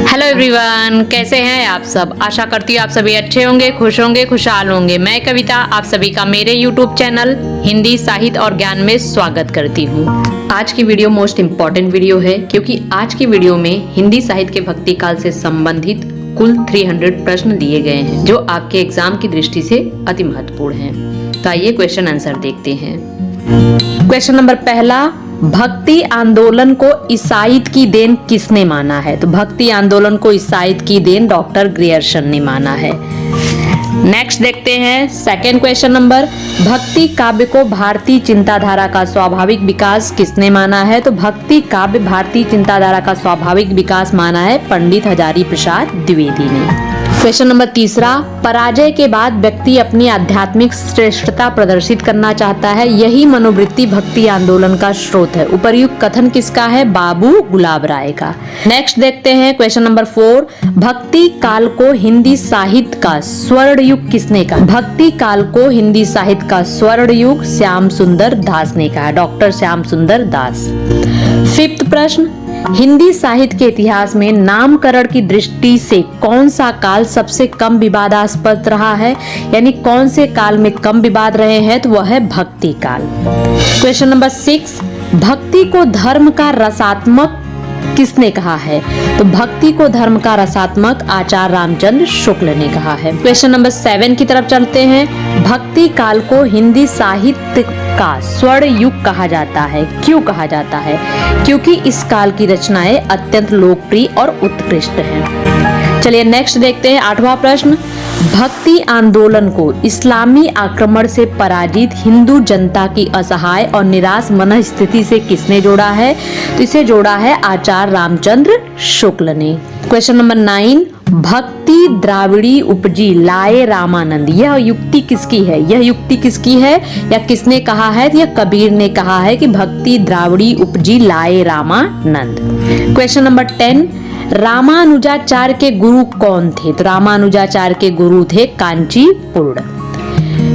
Hello everyone, कैसे हैं आप सब। आशा करती हूँ आप सभी अच्छे होंगे, खुश होंगे, खुशहाल होंगे। मैं कविता आप सभी का मेरे यूट्यूब चैनल हिंदी साहित्य और ज्ञान में स्वागत करती हूँ। आज की वीडियो मोस्ट इम्पॉर्टेंट वीडियो है क्योंकि आज की वीडियो में हिंदी साहित्य के भक्ति काल से संबंधित कुल 300 प्रश्न दिए गए हैं जो आपके एग्जाम की दृष्टि से अति महत्वपूर्ण हैं। तो आइए क्वेश्चन आंसर देखते हैं। क्वेश्चन नंबर पहला, भक्ति आंदोलन को ईसाईयत की देन किसने माना है। तो भक्ति आंदोलन को ईसाईयत की देन डॉक्टर ग्रियर्सन ने माना है। नेक्स्ट देखते हैं सेकंड क्वेश्चन नंबर, भक्ति काव्य को भारतीय चिंताधारा का स्वाभाविक विकास किसने माना है। तो भक्ति काव्य भारतीय चिंताधारा का स्वाभाविक विकास माना है पंडित हजारी प्रसाद द्विवेदी ने। क्वेश्चन नंबर तीसरा, पराजय के बाद व्यक्ति अपनी आध्यात्मिक श्रेष्ठता प्रदर्शित करना चाहता है, यही मनोवृत्ति भक्ति आंदोलन का स्रोत है। उपर्युक्त कथन किसका है। बाबू गुलाब राय का। नेक्स्ट देखते हैं क्वेश्चन नंबर 4, भक्ति काल को हिंदी साहित्य का स्वर्ण युग किसने कहा। भक्ति काल को हिंदी साहित्य का स्वर्ण युग श्याम सुंदर दास ने कहा, डॉक्टर श्याम सुंदर दास। फिफ्थ प्रश्न, हिंदी साहित्य के इतिहास में नामकरण की दृष्टि से कौन सा काल सबसे कम विवादास्पद रहा है, यानी कौन से काल में कम विवाद रहे हैं। तो वह है भक्ति काल। क्वेश्चन नंबर 6, भक्ति को धर्म का रसात्मक किसने कहा है। तो भक्ति को धर्म का रसात्मक आचार्य रामचंद्र शुक्ल ने कहा है। क्वेश्चन नंबर 7 की तरफ चलते हैं। भक्ति काल को हिंदी साहित्य का स्वर्ण युग कहा जाता है, क्यों कहा जाता है। क्योंकि इस काल की रचनाएं अत्यंत लोकप्रिय और उत्कृष्ट हैं। चलिए नेक्स्ट देखते हैं 8वां प्रश्न, भक्ति आंदोलन को इस्लामी आक्रमण से पराजित हिंदू जनता की असहाय और निराश मन स्थिति से किसने जोड़ा है। तो इसे जोड़ा है आचार्य रामचंद्र शुक्ल ने। क्वेश्चन नंबर 9, भक्ति द्राविड़ी उपजी लाए रामानंद, यह युक्ति किसकी है। यह युक्ति किसकी है या किसने कहा है। यह कबीर ने कहा है कि भक्ति द्राविड़ी उपजी लाए रामानंद। क्वेश्चन नंबर 10, रामानुजाचार्य के गुरु कौन थे। तो रामानुजाचार्य के गुरु थे कांचीपुर।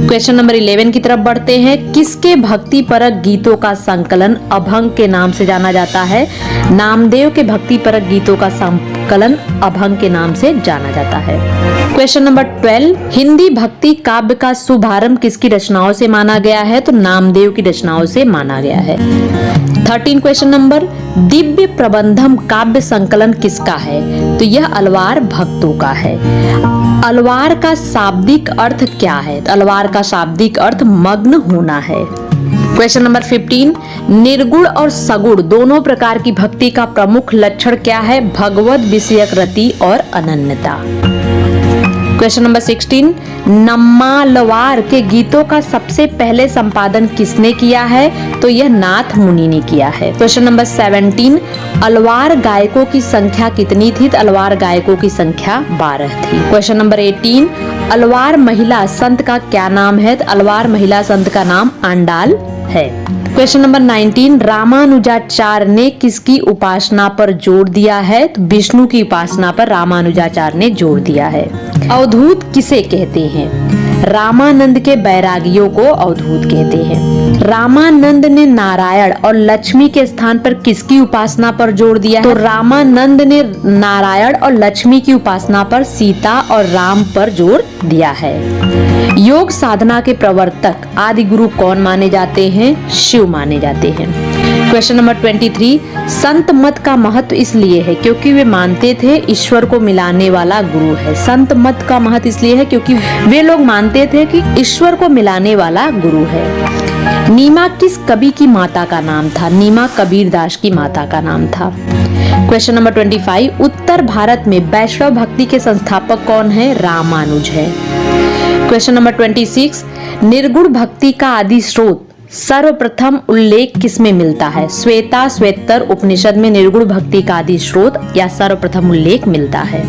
क्वेश्चन नंबर 11 की तरफ बढ़ते हैं। किसके भक्ति परक गीतों का संकलन अभंग के नाम से जाना जाता है। नामदेव के भक्ति परक गीतों का संकलन अभंग के नाम से जाना जाता है। क्वेश्चन नंबर 12, हिंदी भक्ति काव्य का शुभारंभ किसकी रचनाओं से माना गया है। तो नामदेव की रचनाओं से माना गया है। 13 क्वेश्चन नंबर, दिव्य प्रबंधम काव्य संकलन किसका है। तो यह अलवार भक्तों का है। अलवार का शाब्दिक अर्थ क्या है। तो अलवार का शाब्दिक अर्थ मग्न होना है। क्वेश्चन नंबर 15, निर्गुण और सगुण दोनों प्रकार की भक्ति का प्रमुख लक्षण क्या है। भगवत विषयक रति और अनन्यता। क्वेश्चन नंबर 16, नम्मालवार के गीतों का सबसे पहले संपादन किसने किया है। तो यह नाथ मुनि ने किया है। क्वेश्चन नंबर 17, अलवार गायकों की संख्या कितनी थी। तो अलवार गायकों की संख्या 12 थी। क्वेश्चन नंबर 18, अलवार महिला संत का क्या नाम है। तो अलवार महिला संत का नाम आंडाल है। क्वेश्चन नंबर 19, रामानुजाचार्य ने किसकी उपासना पर जोर दिया है। तो विष्णु की उपासना पर रामानुजाचार्य ने जोर दिया है। अवधूत किसे कहते हैं। रामानंद के बैरागियों को अवधूत कहते हैं। रामानंद ने नारायण और लक्ष्मी के स्थान पर किसकी उपासना पर जोर दिया है। तो रामानंद ने नारायण और लक्ष्मी की उपासना पर सीता और राम पर जोर दिया है। योग साधना के प्रवर्तक आदि गुरु कौन माने जाते हैं। शिव माने जाते हैं। क्वेश्चन नंबर 23, संत मत का महत्व इसलिए है क्योंकि वे मानते थे ईश्वर को मिलाने वाला गुरु है। संत मत का महत्व इसलिए है क्योंकि वे लोग मानते थे कि ईश्वर को मिलाने वाला गुरु है। नीमा किस कवि की माता का नाम था। नीमा कबीरदास की माता का नाम था। क्वेश्चन नंबर 25, उत्तर भारत में वैष्णव भक्ति के संस्थापक कौन है। रामानुज है। क्वेश्चन नंबर 26, निर्गुण भक्ति का आदि स्रोत सर्वप्रथम उल्लेख किसमें मिलता है। श्वेता श्वेतर उपनिषद में निर्गुण भक्ति का आदि स्रोत या सर्वप्रथम उल्लेख मिलता है।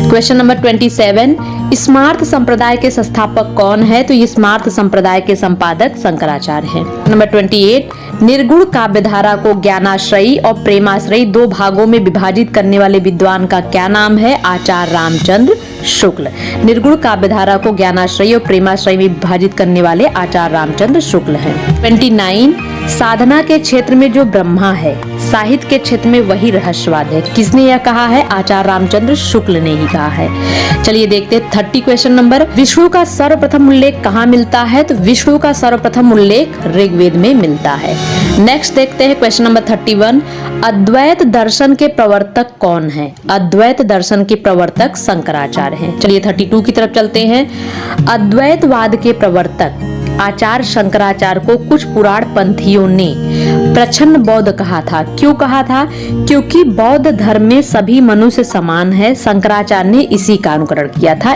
क्वेश्चन नंबर 27, स्मार्त संप्रदाय के संस्थापक कौन है। तो ये स्मार्त संप्रदाय के संपादक शंकराचार्य हैं। नंबर 28, निर्गुण काव्यधारा को ज्ञानाश्रयी और प्रेमाश्रयी दो भागों में विभाजित करने वाले विद्वान का क्या नाम है। आचार्य रामचंद्र शुक्ल। निर्गुण काव्यधारा को ज्ञानाश्रयी और प्रेमाश्रयी में विभाजित करने वाले आचार्य रामचंद्र शुक्ल हैं। 29, साधना के क्षेत्र में जो ब्रह्मा है, साहित्य के क्षेत्र में वही रहस्यवाद है। किसने यह कहा है? आचार्य रामचंद्र शुक्ल ने ही कहा है। चलिए देखते हैं 30 क्वेश्चन नंबर। विष्णु का सर्वप्रथम उल्लेख कहाँ मिलता है? तो विष्णु का सर्वप्रथम उल्लेख ऋग्वेद में मिलता है। नेक्स्ट देखते हैं क्वेश्चन नंबर 31। अद्वैत दर्शन के प्रवर्तक कौन है? अद्वैत दर्शन के प्रवर्तक शंकराचार्य हैं। चलिए 32 की तरफ चलते हैं। अद्वैतवाद के प्रवर्तक आचार्य शंकराचार्य को कुछ पुराण पंथियों ने प्रच्छन्न बौद्ध कहा था। क्यों कहा था? क्योंकि बौद्ध धर्म में सभी मनुष्य समान है। शंकराचार्य ने इसी का अनुकरण किया था,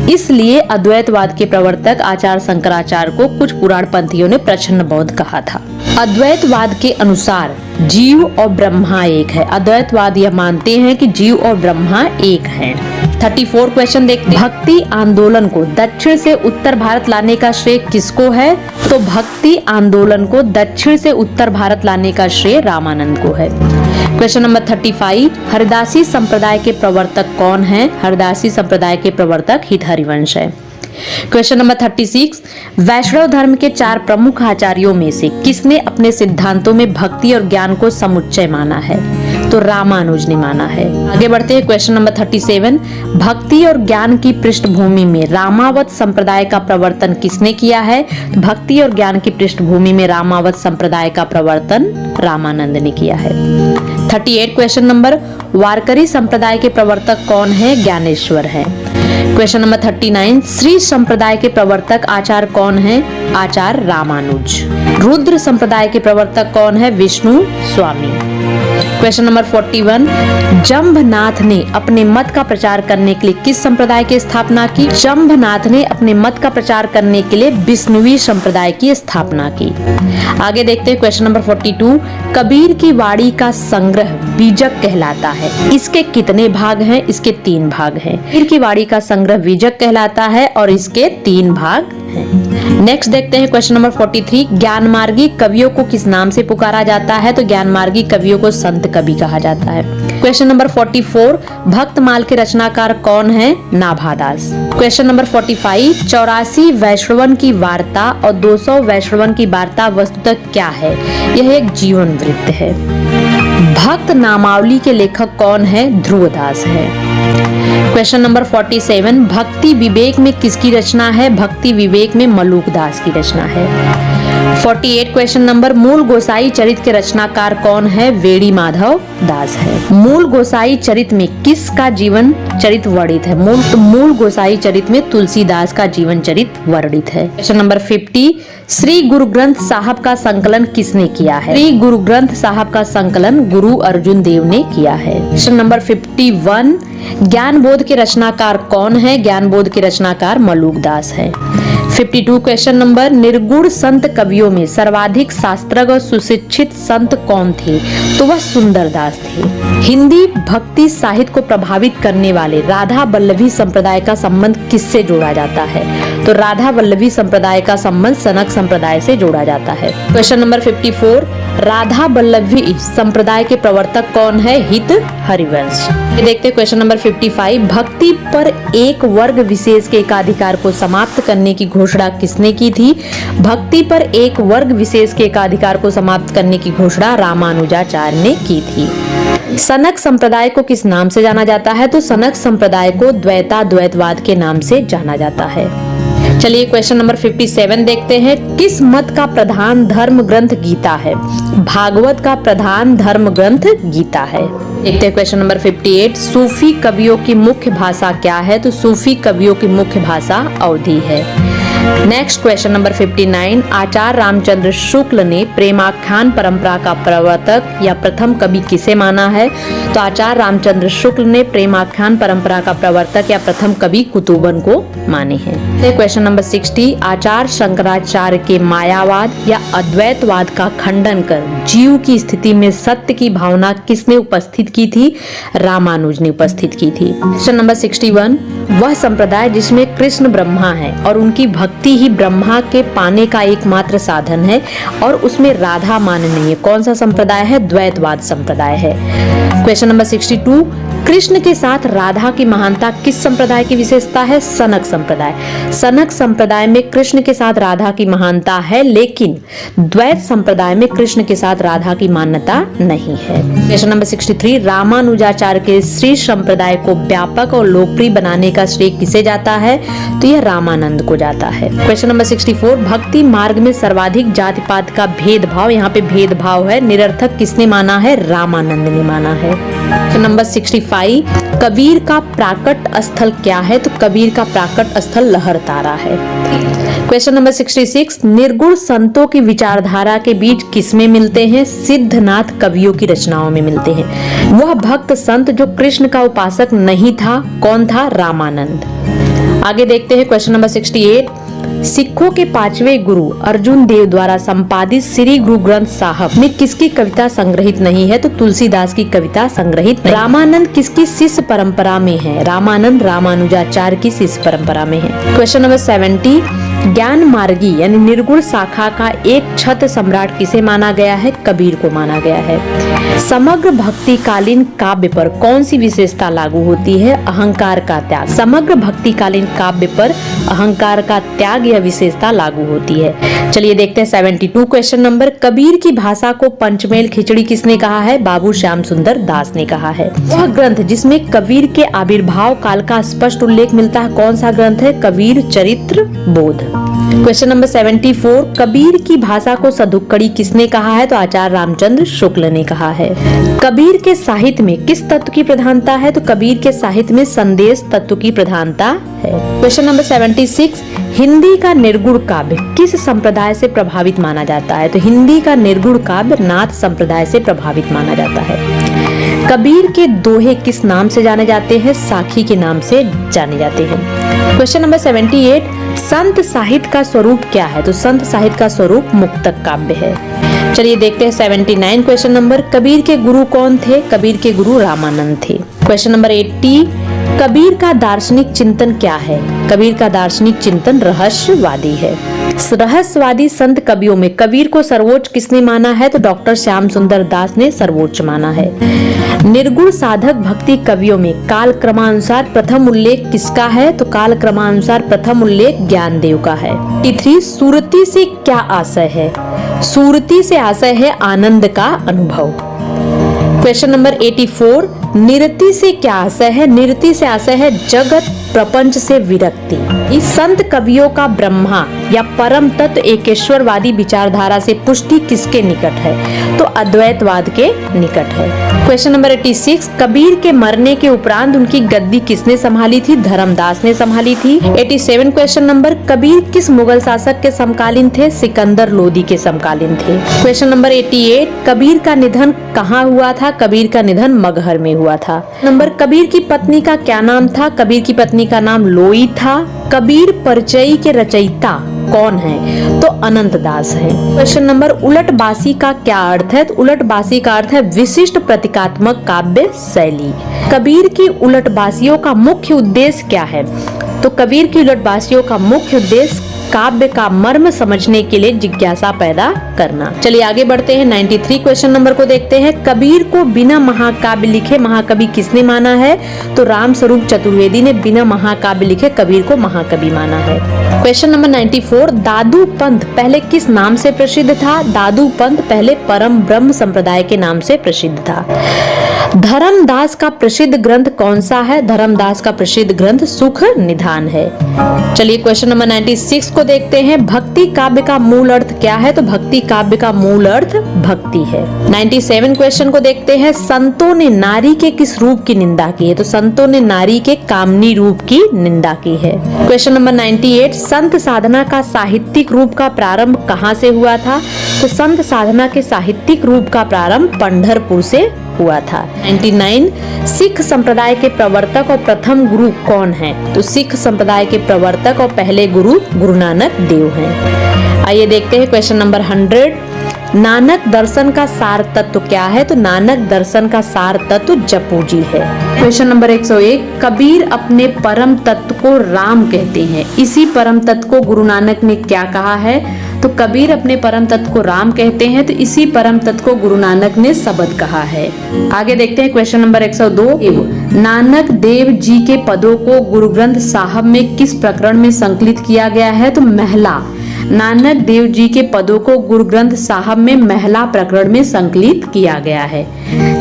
इसलिए अद्वैतवाद के प्रवर्तक आचार्य शंकराचार्य को कुछ पुराण पंथियों ने प्रच्छन्न बौद्ध कहा था। अद्वैतवाद के अनुसार जीव और ब्रह्मा एक है। अद्वैतवाद यह मानते हैं कि जीव और ब्रह्मा एक हैं। 34 क्वेश्चन देखते हैं। भक्ति आंदोलन को दक्षिण से उत्तर भारत लाने का श्रेय किसको है? तो भक्ति आंदोलन को दक्षिण से उत्तर भारत लाने का श्रेय रामानंद को है। Question number 35। हरिदासी संप्रदाय के प्रवर्तक कौन है? हरिदासी संप्रदाय के प्रवर्तक हित हरिवंश है। Question number 36। वैष्णव धर्म के 4 प्रमुख आचार्यों में से किसने अपने सिद्धांतों में भक्ति और ज्ञान को समुच्चय माना है? तो रामानुज ने माना है। आगे बढ़ते हैं क्वेश्चन नंबर 37। भक्ति और ज्ञान की पृष्ठभूमि में रामावत संप्रदाय का प्रवर्तन किसने किया है? तो भक्ति और ज्ञान की पृष्ठभूमि में रामावत संप्रदाय का प्रवर्तन रामानंद ने किया है। 38 क्वेश्चन नंबर। वारकरी संप्रदाय के प्रवर्तक कौन है? ज्ञानेश्वर है। Question number 39। श्री संप्रदाय के प्रवर्तक आचार्य कौन है? आचार्य रामानुज। रुद्र संप्रदाय के प्रवर्तक कौन है? विष्णु स्वामी। Question number 41। जंभनाथ ने अपने मत का प्रचार करने के लिए किस संप्रदाय की स्थापना की? जंभनाथ ने अपने मत का प्रचार करने के लिए विष्णुवी संप्रदाय की स्थापना की। आगे देखते हैं क्वेश्चन नंबर 42। कबीर की वाणी का संग्रह बीजक कहलाता है। इसके कितने भाग हैं? इसके 3 भाग हैं। कबीर की वाणी का संग्रह बीजक कहलाता है और इसके 3 भाग हैं। नेक्स्ट देखते हैं क्वेश्चन नंबर 43। ज्ञानमार्गी कवियों को किस नाम से पुकारा जाता है? तो ज्ञानमार्गी कवियों को संत कवि कहा जाता है। Question number 44। भक्तमाल के रचनाकार कौन है? नाभादास। Question number 45। 84 वैष्णवन की वार्ता और 200 वैष्णवन की वार्ता वस्तुतः क्या है? यह एक जीवन वृत्त है। भक्त नामावली के लेखक कौन है? ध्रुवदास है। Question number 47। भक्ति विवेक में किसकी रचना है? भक्ति विवेक में मलूकदास की रचना है। 48 क्वेश्चन नंबर। मूल गोसाई चरित के रचनाकार कौन है? वेणी माधव दास है। मूल गोसाई चरित में किसका जीवन चरित वर्णित है? मूल गोसाई चरित में तुलसीदास का जीवन चरित वर्णित है। Question number 50। श्री गुरु ग्रंथ साहब का संकलन किसने किया है? श्री गुरु ग्रंथ साहब का संकलन गुरु अर्जुन देव ने किया है। Question number 51। ज्ञान बोध के रचनाकार कौन है? ज्ञान बोध के रचनाकार मलूकदास है। 52 क्वेश्चन नंबर। निर्गुण संत कवियों में सर्वाधिक शास्त्रज्ञ और सुशिक्षित संत कौन थे? तो वह सुंदरदास थे। हिंदी भक्ति साहित्य को प्रभावित करने वाले राधा वल्लभी संप्रदाय का संबंध किससे जोड़ा जाता है? तो राधा वल्लभी संप्रदाय का संबंध सनक संप्रदाय से जोड़ा जाता है। Question number 54। राधा वल्लभी संप्रदाय के प्रवर्तक कौन है? हित हरिवंश। देखते हैं क्वेश्चन नंबर 55। भक्ति पर एक वर्ग विशेष के एकाधिकार को समाप्त करने की घोषणा किसने की थी? भक्ति पर एक वर्ग विशेष के एकाधिकार को समाप्त करने की घोषणा रामानुजाचार्य ने की थी। सनक संप्रदाय को किस नाम से जाना जाता है? तो सनक संप्रदाय को द्वैताद्वैतवाद के नाम से जाना जाता है। चलिए क्वेश्चन नंबर 57 देखते हैं। किस मत का प्रधान धर्म ग्रंथ गीता है? भागवत का प्रधान धर्म ग्रंथ गीता है। देखते हैं क्वेश्चन नंबर 58। सूफी कवियों की मुख्य भाषा क्या है? तो सूफी कवियों की मुख्य भाषा अवधी है। Next question number 59। आचार्य रामचंद्र शुक्ल ने प्रेमाख्यान परंपरा का प्रवर्तक या प्रथम कवि किसे माना है? तो आचार्य रामचंद्र शुक्ल ने प्रेमाख्यान परंपरा का प्रवर्तक या प्रथम कवि कुतुबन को माने हैं। Question number 60। आचार्य शंकराचार्य के मायावाद या अद्वैतवाद का खंडन कर जीव की स्थिति में सत्य की भावना किसने उपस्थित की थी? रामानुज ने उपस्थित की थी। Question number 61। वह संप्रदाय जिसमें कृष्ण ब्रह्मा है और उनकी भक्ति भक्ति ही ब्रह्मा के पाने का एकमात्र साधन है और उसमें राधा मान नहीं है। कौन सा संप्रदाय है? द्वैतवाद संप्रदाय है। क्वेश्चन नंबर 62, कृष्ण के साथ राधा की महानता किस संप्रदाय की विशेषता है? सनक संप्रदाय। सनक संप्रदाय में कृष्ण के साथ राधा की महानता है, लेकिन द्वैत संप्रदाय में कृष्ण के साथ राधा की मान्यता नहीं है। क्वेश्चन नंबर 63, रामानुजाचार्य के श्री संप्रदाय को व्यापक और लोकप्रिय बनाने का श्रेय किसे जाता है? तो यह रामानंद को जाता है। क्वेश्चन नंबर 64, भक्ति मार्ग में सर्वाधिक जाति पात का भेदभाव, यहाँ पे भेदभाव है, निरर्थक किसने माना है? रामानंद ने माना है। क्वेश्चन नंबर 65, कबीर का प्राकट स्थल क्या है? तो कबीर का प्राकट स्थल लहरतारा है। क्वेश्चन नंबर 66, निर्गुण संतों की विचारधारा के बीच किसमें मिलते हैं? सिद्धनाथ कवियों की रचनाओं में मिलते हैं। वह भक्त संत जो कृष्ण का उपासक नहीं था, कौन था? रामानंद। आगे देखते हैं क्वेश्चन नंबर 68, सिखों के 5वें गुरु अर्जुन देव द्वारा संपादित श्री गुरु ग्रंथ साहब में किसकी कविता संग्रहित नहीं है? तो तुलसीदास की कविता संग्रहित। रामानंद किसकी शिष्य परंपरा में है? रामानंद रामानुजाचार्य की शिष्य परंपरा में है। क्वेश्चन नंबर 70, ज्ञान मार्गी यानी निर्गुण शाखा का एक छत्र सम्राट किसे माना गया है? कबीर को माना गया है। समग्र भक्तिकालीन काव्य पर कौन सी विशेषता लागू होती है? अहंकार का त्याग। समग्र भक्तिकालीन काव्य पर अहंकार का त्याग यह विशेषता लागू होती है। चलिए देखते हैं 72 क्वेश्चन नंबर, कबीर की भाषा को पंचमेल खिचड़ी किसने कहा है? बाबू श्याम सुंदर दास ने कहा है। वह ग्रंथ जिसमें कबीर के आविर्भाव काल का स्पष्ट उल्लेख मिलता है, कौन सा ग्रंथ है? कबीर चरित्र बोध। क्वेश्चन नंबर 74, कबीर की भाषा को सदुक्कड़ी किसने कहा है? तो आचार्य रामचंद्र शुक्ल ने कहा है। कबीर के साहित्य में किस तत्व की प्रधानता है? तो कबीर के साहित्य में संदेश तत्व की प्रधानता है। क्वेश्चन नंबर 76, हिंदी का निर्गुण काव्य किस संप्रदाय से प्रभावित माना जाता है? तो हिंदी का निर्गुण काव्य नाथ संप्रदाय से प्रभावित माना जाता है। कबीर के दोहे किस नाम से जाने जाते हैं? साखी के नाम से जाने जाते हैं। क्वेश्चन नंबर 78, संत साहित्य का स्वरूप क्या है? तो संत साहित्य का स्वरूप मुक्तक काव्य है। चलिए देखते हैं 79 क्वेश्चन नंबर, कबीर के गुरु कौन थे? कबीर के गुरु रामानंद थे। क्वेश्चन नंबर 80, कबीर का दार्शनिक चिंतन क्या है? कबीर का दार्शनिक चिंतन रहस्यवादी है। रहस्यवादी संत कवियों में कबीर को सर्वोच्च किसने माना है? तो डॉक्टर श्याम सुंदर दास ने सर्वोच्च माना है। निर्गुण साधक भक्ति कवियों में काल क्रमानुसार प्रथम उल्लेख किसका है? तो काल क्रमानुसार प्रथम उल्लेख ज्ञानदेव का है। 83, सुरती से क्या आशय है? सुरती से आशय है आनंद का अनुभव। क्वेश्चन नंबर 84, निरति से क्या आशय है? निरति से आशय है जगत प्रपंच से विरक्ति। इस संत कवियों का ब्रह्मा या परम तत्व एकेश्वरवादी विचारधारा से पुष्टि किसके निकट है? तो अद्वैतवाद के निकट है। क्वेश्चन नंबर 86, कबीर के मरने के उपरांत उनकी गद्दी किसने संभाली थी? धर्मदास ने संभाली थी। 87 क्वेश्चन नंबर, कबीर किस मुगल शासक के समकालीन थे? सिकंदर लोदी के समकालीन थे। क्वेश्चन नंबर 88, कबीर का निधन कहाँ हुआ था? कबीर का निधन मगहर में हुआ था। नंबर, कबीर की पत्नी का क्या नाम था? कबीर की पत्नी का नाम लोई था। कबीर परिचय के रचयिता कौन है? तो अनंत दास है। क्वेश्चन नंबर, उलटबासी का क्या अर्थ है? तो उलटबासी का अर्थ है विशिष्ट प्रतीकात्मक काव्य शैली। कबीर की उलटबासियों का मुख्य उद्देश्य क्या है? तो कबीर की उलटबासियों का मुख्य उद्देश्य काव्य का मर्म समझने के लिए जिज्ञासा पैदा करना। चलिए आगे बढ़ते हैं 93 क्वेश्चन नंबर को देखते हैं। कबीर को बिना महाकाव्य लिखे महाकवि किसने माना है? तो राम स्वरूप चतुर्वेदी ने बिना महाकाव्य लिखे कबीर को महाकवि माना है। क्वेश्चन नंबर 94, दादू पंथ पहले किस नाम से प्रसिद्ध था? दादू पंथ पहले परम ब्रह्म संप्रदाय के नाम से प्रसिद्ध था। धर्मदास का प्रसिद्ध ग्रंथ कौन सा है? धर्मदास का प्रसिद्ध ग्रंथ सुख निधान है। चलिए क्वेश्चन नंबर 96 को देखते हैं। भक्ति काव्य का मूल अर्थ क्या है? तो भक्ति काव्य का मूल अर्थ भक्ति है। 97 क्वेश्चन को देखते हैं। संतों ने नारी के किस रूप की निंदा की है? तो संतों ने नारी के कामनी रूप की निंदा की है। क्वेश्चन नंबर 98, संत साधना का साहित्यिक रूप का प्रारंभ कहाँ से हुआ था? तो संत साधना के साहित्यिक रूप का प्रारंभ पंढरपुर से हुआ था। 99, सिख संप्रदाय के प्रवर्तक और प्रथम गुरु कौन है? तो सिख संप्रदाय के प्रवर्तक और पहले गुरु गुरु नानक देव हैं। आइए देखते हैं क्वेश्चन नंबर 100, नानक दर्शन का सार तत्व क्या है? तो नानक दर्शन का सार तत्व जपू जी है। क्वेश्चन नंबर 101, कबीर अपने परम तत्व को राम कहते हैं, इसी परम तत्व को गुरु नानक ने क्या कहा है? तो कबीर अपने परम तत्व को राम कहते हैं, तो इसी परम तत्व को गुरु नानक ने शब्द कहा है। आगे देखते हैं क्वेश्चन नंबर 102, नानक देव जी के पदों को गुरु ग्रंथ साहब में किस प्रकरण में संकलित किया गया है? तो महला। नानक देव जी के पदों को गुरु ग्रंथ साहब में महला प्रकरण में संकलित किया गया है।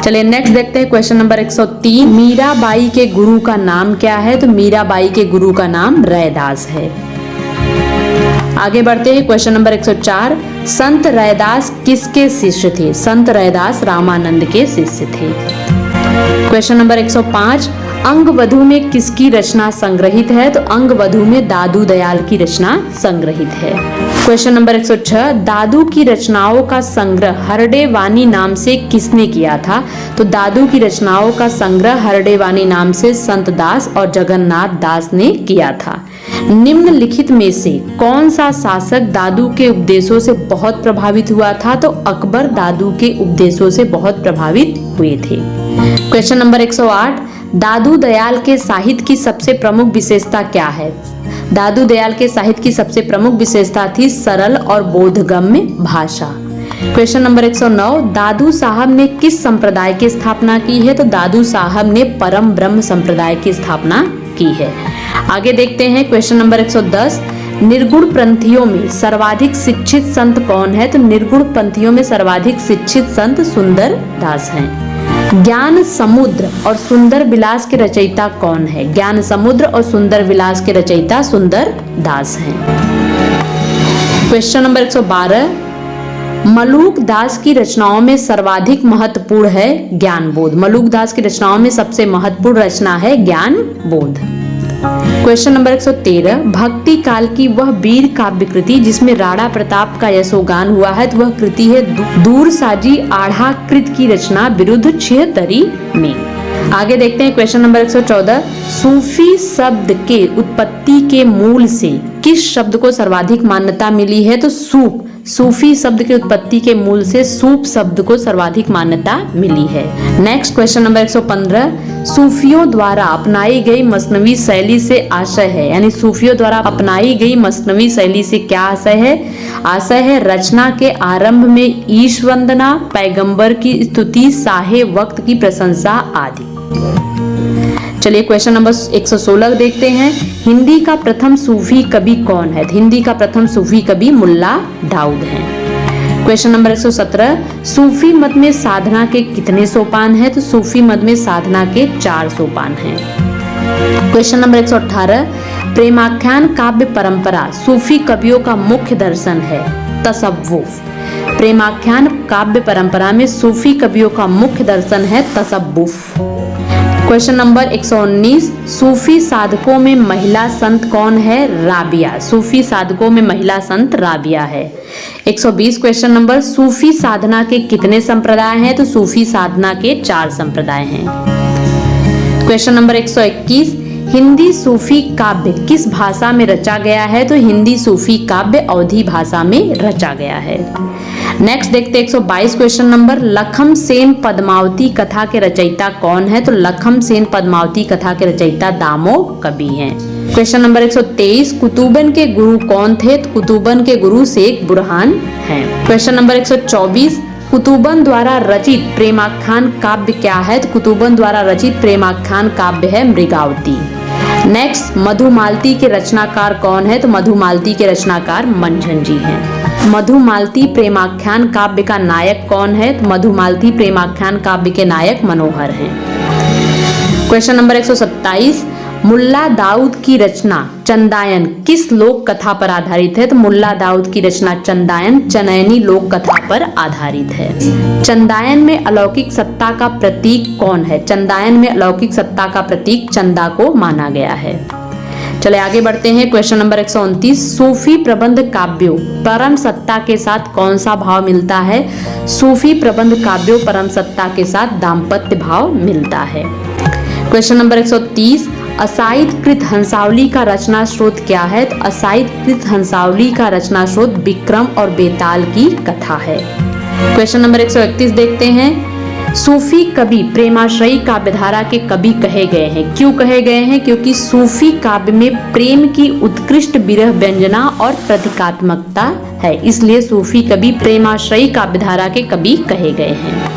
चलिए नेक्स्ट देखते हैं क्वेश्चन नंबर 103, मीराबाई के गुरु का नाम क्या है? तो मीराबाई के गुरु का नाम रैदास है। आगे बढ़ते हैं क्वेश्चन नंबर 104, संत रैदास किसके शिष्य थे? संत रैदास रामानंद के शिष्य थे। क्वेश्चन नंबर 105, अंगवधु में किसकी रचना संग्रहित है? तो अंगवधु में दादू दयाल की रचना संग्रहित है। क्वेश्चन नंबर 106, दादू की रचनाओं का संग्रह हरडे वाणी नाम से किसने किया था? तो दादू की रचनाओं का संग्रह हरडे वाणी नाम से संत दास और जगन्नाथ दास ने किया था। निम्नलिखित में से कौन सा शासक दादू के उपदेशों से बहुत प्रभावित हुआ था? तो अकबर दादू के उपदेशों से बहुत प्रभावित हुए थे। क्वेश्चन नंबर 108, दादू दयाल के साहित्य की सबसे प्रमुख विशेषता क्या है? दादू दयाल के साहित्य की सबसे प्रमुख विशेषता थी सरल और बोधगम्य भाषा। क्वेश्चन नंबर 109, दादू साहब ने किस संप्रदाय की स्थापना की है? तो दादू साहब ने परम ब्रह्म संप्रदाय की स्थापना की है। आगे देखते हैं क्वेश्चन नंबर 110, निर्गुण पंथियों में सर्वाधिक शिक्षित संत कौन है? तो निर्गुण पंथियों में सर्वाधिक शिक्षित संत सुंदर दास हैं। ज्ञान समुद्र और सुंदर विलास के रचयिता कौन है? ज्ञान समुद्र और सुंदर विलास के रचयिता सुंदर दास हैं। क्वेश्चन नंबर 112, मलूक दास की रचनाओं में सर्वाधिक महत्वपूर्ण है ज्ञान बोध। मलूक दास की रचनाओं में सबसे महत्वपूर्ण रचना है ज्ञान बोध। क्वेश्चन नंबर 113, भक्ति काल की वह वीर काव्य कृति जिसमें राणा प्रताप का यशोगान हुआ है, तो वह कृति है दूर साजी आढ़ा कृत की रचना विरुद्ध छिहत्तरी में। आगे देखते हैं क्वेश्चन नंबर 114, सूफी शब्द के उत्पत्ति के मूल से किस शब्द को सर्वाधिक मान्यता मिली है? तो सूफ। सूफी शब्द के उत्पत्ति के मूल से सूफ शब्द को सर्वाधिक मान्यता मिली है। नेक्स्ट क्वेश्चन नंबर 115, सूफियों द्वारा अपनाई गई मसनवी शैली से आशय है, यानी सूफियों द्वारा अपनाई गई मसनवी शैली से क्या आशय है? आशय है रचना के आरंभ में ईश वंदना, पैगंबर की स्तुति, साहे वक्त की प्रशंसा आदि। चलिए क्वेश्चन नंबर 116 देखते हैं, हिंदी का प्रथम सूफी कवि कौन है? हिंदी का प्रथम सूफी कवि मुल्ला दाऊद हैं। क्वेश्चन नंबर 117, सूफी मत में साधना के कितने सोपान हैं? तो सूफी मत में साधना के 4 सोपान हैं। क्वेश्चन नंबर 118, प्रेमाख्यान काव्य परंपरा सूफी कवियों का मुख्य दर्शन है तसव्वुफ। प्रेमाख्यान काव्य परंपरा में सूफी कवियों का मुख्य दर्शन है तसव्वुफ। क्वेश्चन नंबर 119, सूफी साधकों में महिला संत कौन है? राबिया। सूफी साधकों में महिला संत राबिया है। 120 क्वेश्चन नंबर, सूफी साधना के कितने संप्रदाय हैं? तो सूफी साधना के 4 संप्रदाय हैं। क्वेश्चन नंबर 121, हिंदी सूफी काव्य किस भाषा में रचा गया है? तो हिंदी सूफी काव्य अवधी भाषा में रचा गया है। नेक्स्ट देखते हैं 122 क्वेश्चन नंबर, लखम सेन पद्मावती कथा के रचयिता कौन है? तो लखम सेन पद्मावती कथा के रचयिता दामो कवि हैं। क्वेश्चन नंबर 123, कुतुबन के गुरु कौन थे? तो कुतुबन के गुरु शेख बुरहान हैं। क्वेश्चन नंबर 124, कुतुबन द्वारा रचित प्रेमाख्यान काव्य क्या है? तो कुतुबन द्वारा रचित प्रेमाख्यान काव्य है मृगावती। नेक्स्ट, मधुमालती के रचनाकार कौन है? तो मधुमालती के रचनाकार मंझन जी हैं। मधुमालती प्रेमाख्यान काव्य का नायक कौन है? तो मधुमालती प्रेमाख्यान काव्य के नायक मनोहर हैं। क्वेश्चन नंबर 127, मुल्ला दाऊद की रचना चंदायन किस लोक कथा पर आधारित है? तो मुल्ला दाऊद की रचना चंदायन चनैनी लोक कथा पर आधारित है। चंदायन में अलौकिक सत्ता का प्रतीक कौन है? चंदायन में अलौकिक सत्ता का प्रतीक चंदा को माना गया है। चले आगे बढ़ते हैं क्वेश्चन नंबर 129, सूफी प्रबंध काव्यों परम सत्ता के साथ कौन सा भाव मिलता है? सूफी प्रबंध काव्यों परम सत्ता के साथ दाम्पत्य भाव मिलता है। क्वेश्चन नंबर 130, असाइद कृत हंसावली का रचना स्रोत क्या है? तो असाइद कृत हंसावली का रचना स्रोत विक्रम और बेताल की कथा है। क्वेश्चन नंबर 131 देखते हैं। सूफी कवि प्रेमाश्रयी काव्यधारा के कवि कहे गए हैं। क्यों कहे गए हैं? क्योंकि सूफी काव्य में प्रेम की उत्कृष्ट विरह व्यंजना और प्रतीकात्मकता है, इसलिए सूफी कवि प्रेमाश्रयी काव्यधारा के कवि कहे गए हैं।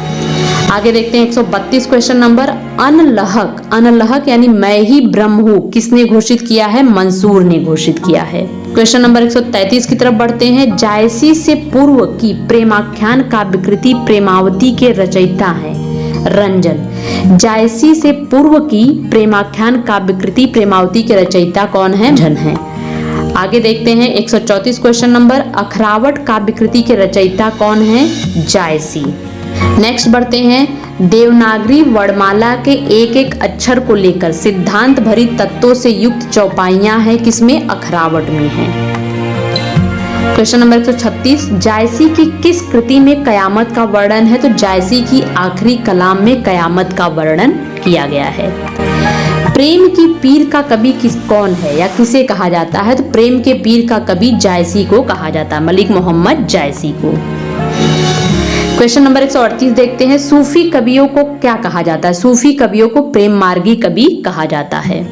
आगे देखते हैं 132 क्वेश्चन नंबर। अनलहक, अनलहक यानी मैं ही ब्रह्म हूँ, किसने घोषित किया है? मंसूर ने घोषित किया है। क्वेश्चन नंबर 133 की तरफ बढ़ते हैं। जायसी से पूर्व की प्रेमाख्यान काव्यकृति प्रेमावती के रचयिता हैं रंजन। जायसी से पूर्व की प्रेमाख्यान काव्यकृति प्रेमावती के रचयिता कौन है? रंजन है। आगे देखते हैं 134 क्वेश्चन नंबर। अखरावट काव्यकृति के रचयिता कौन है? जायसी। नेक्स्ट बढ़ते हैं। देवनागरी वर्णमाला के एक एक अक्षर को लेकर सिद्धांत भरी तत्वों से युक्त चौपाइयां हैं, किसमें? अखरावट में है। Question number 136। जायसी की किस कृति में कयामत का वर्णन है? तो जायसी की आखिरी कलाम में कयामत का वर्णन किया गया है। प्रेम की पीर का कवि कौन है या किसे कहा जाता है? तो प्रेम के पीर का कवि जायसी को कहा जाता है, मलिक मोहम्मद जायसी को। क्वेश्चन नंबर 138 देखते हैं। सूफी कवियों को क्या कहा जाता है? सूफी कवियों को प्रेम मार्गी कवि कहा जाता है।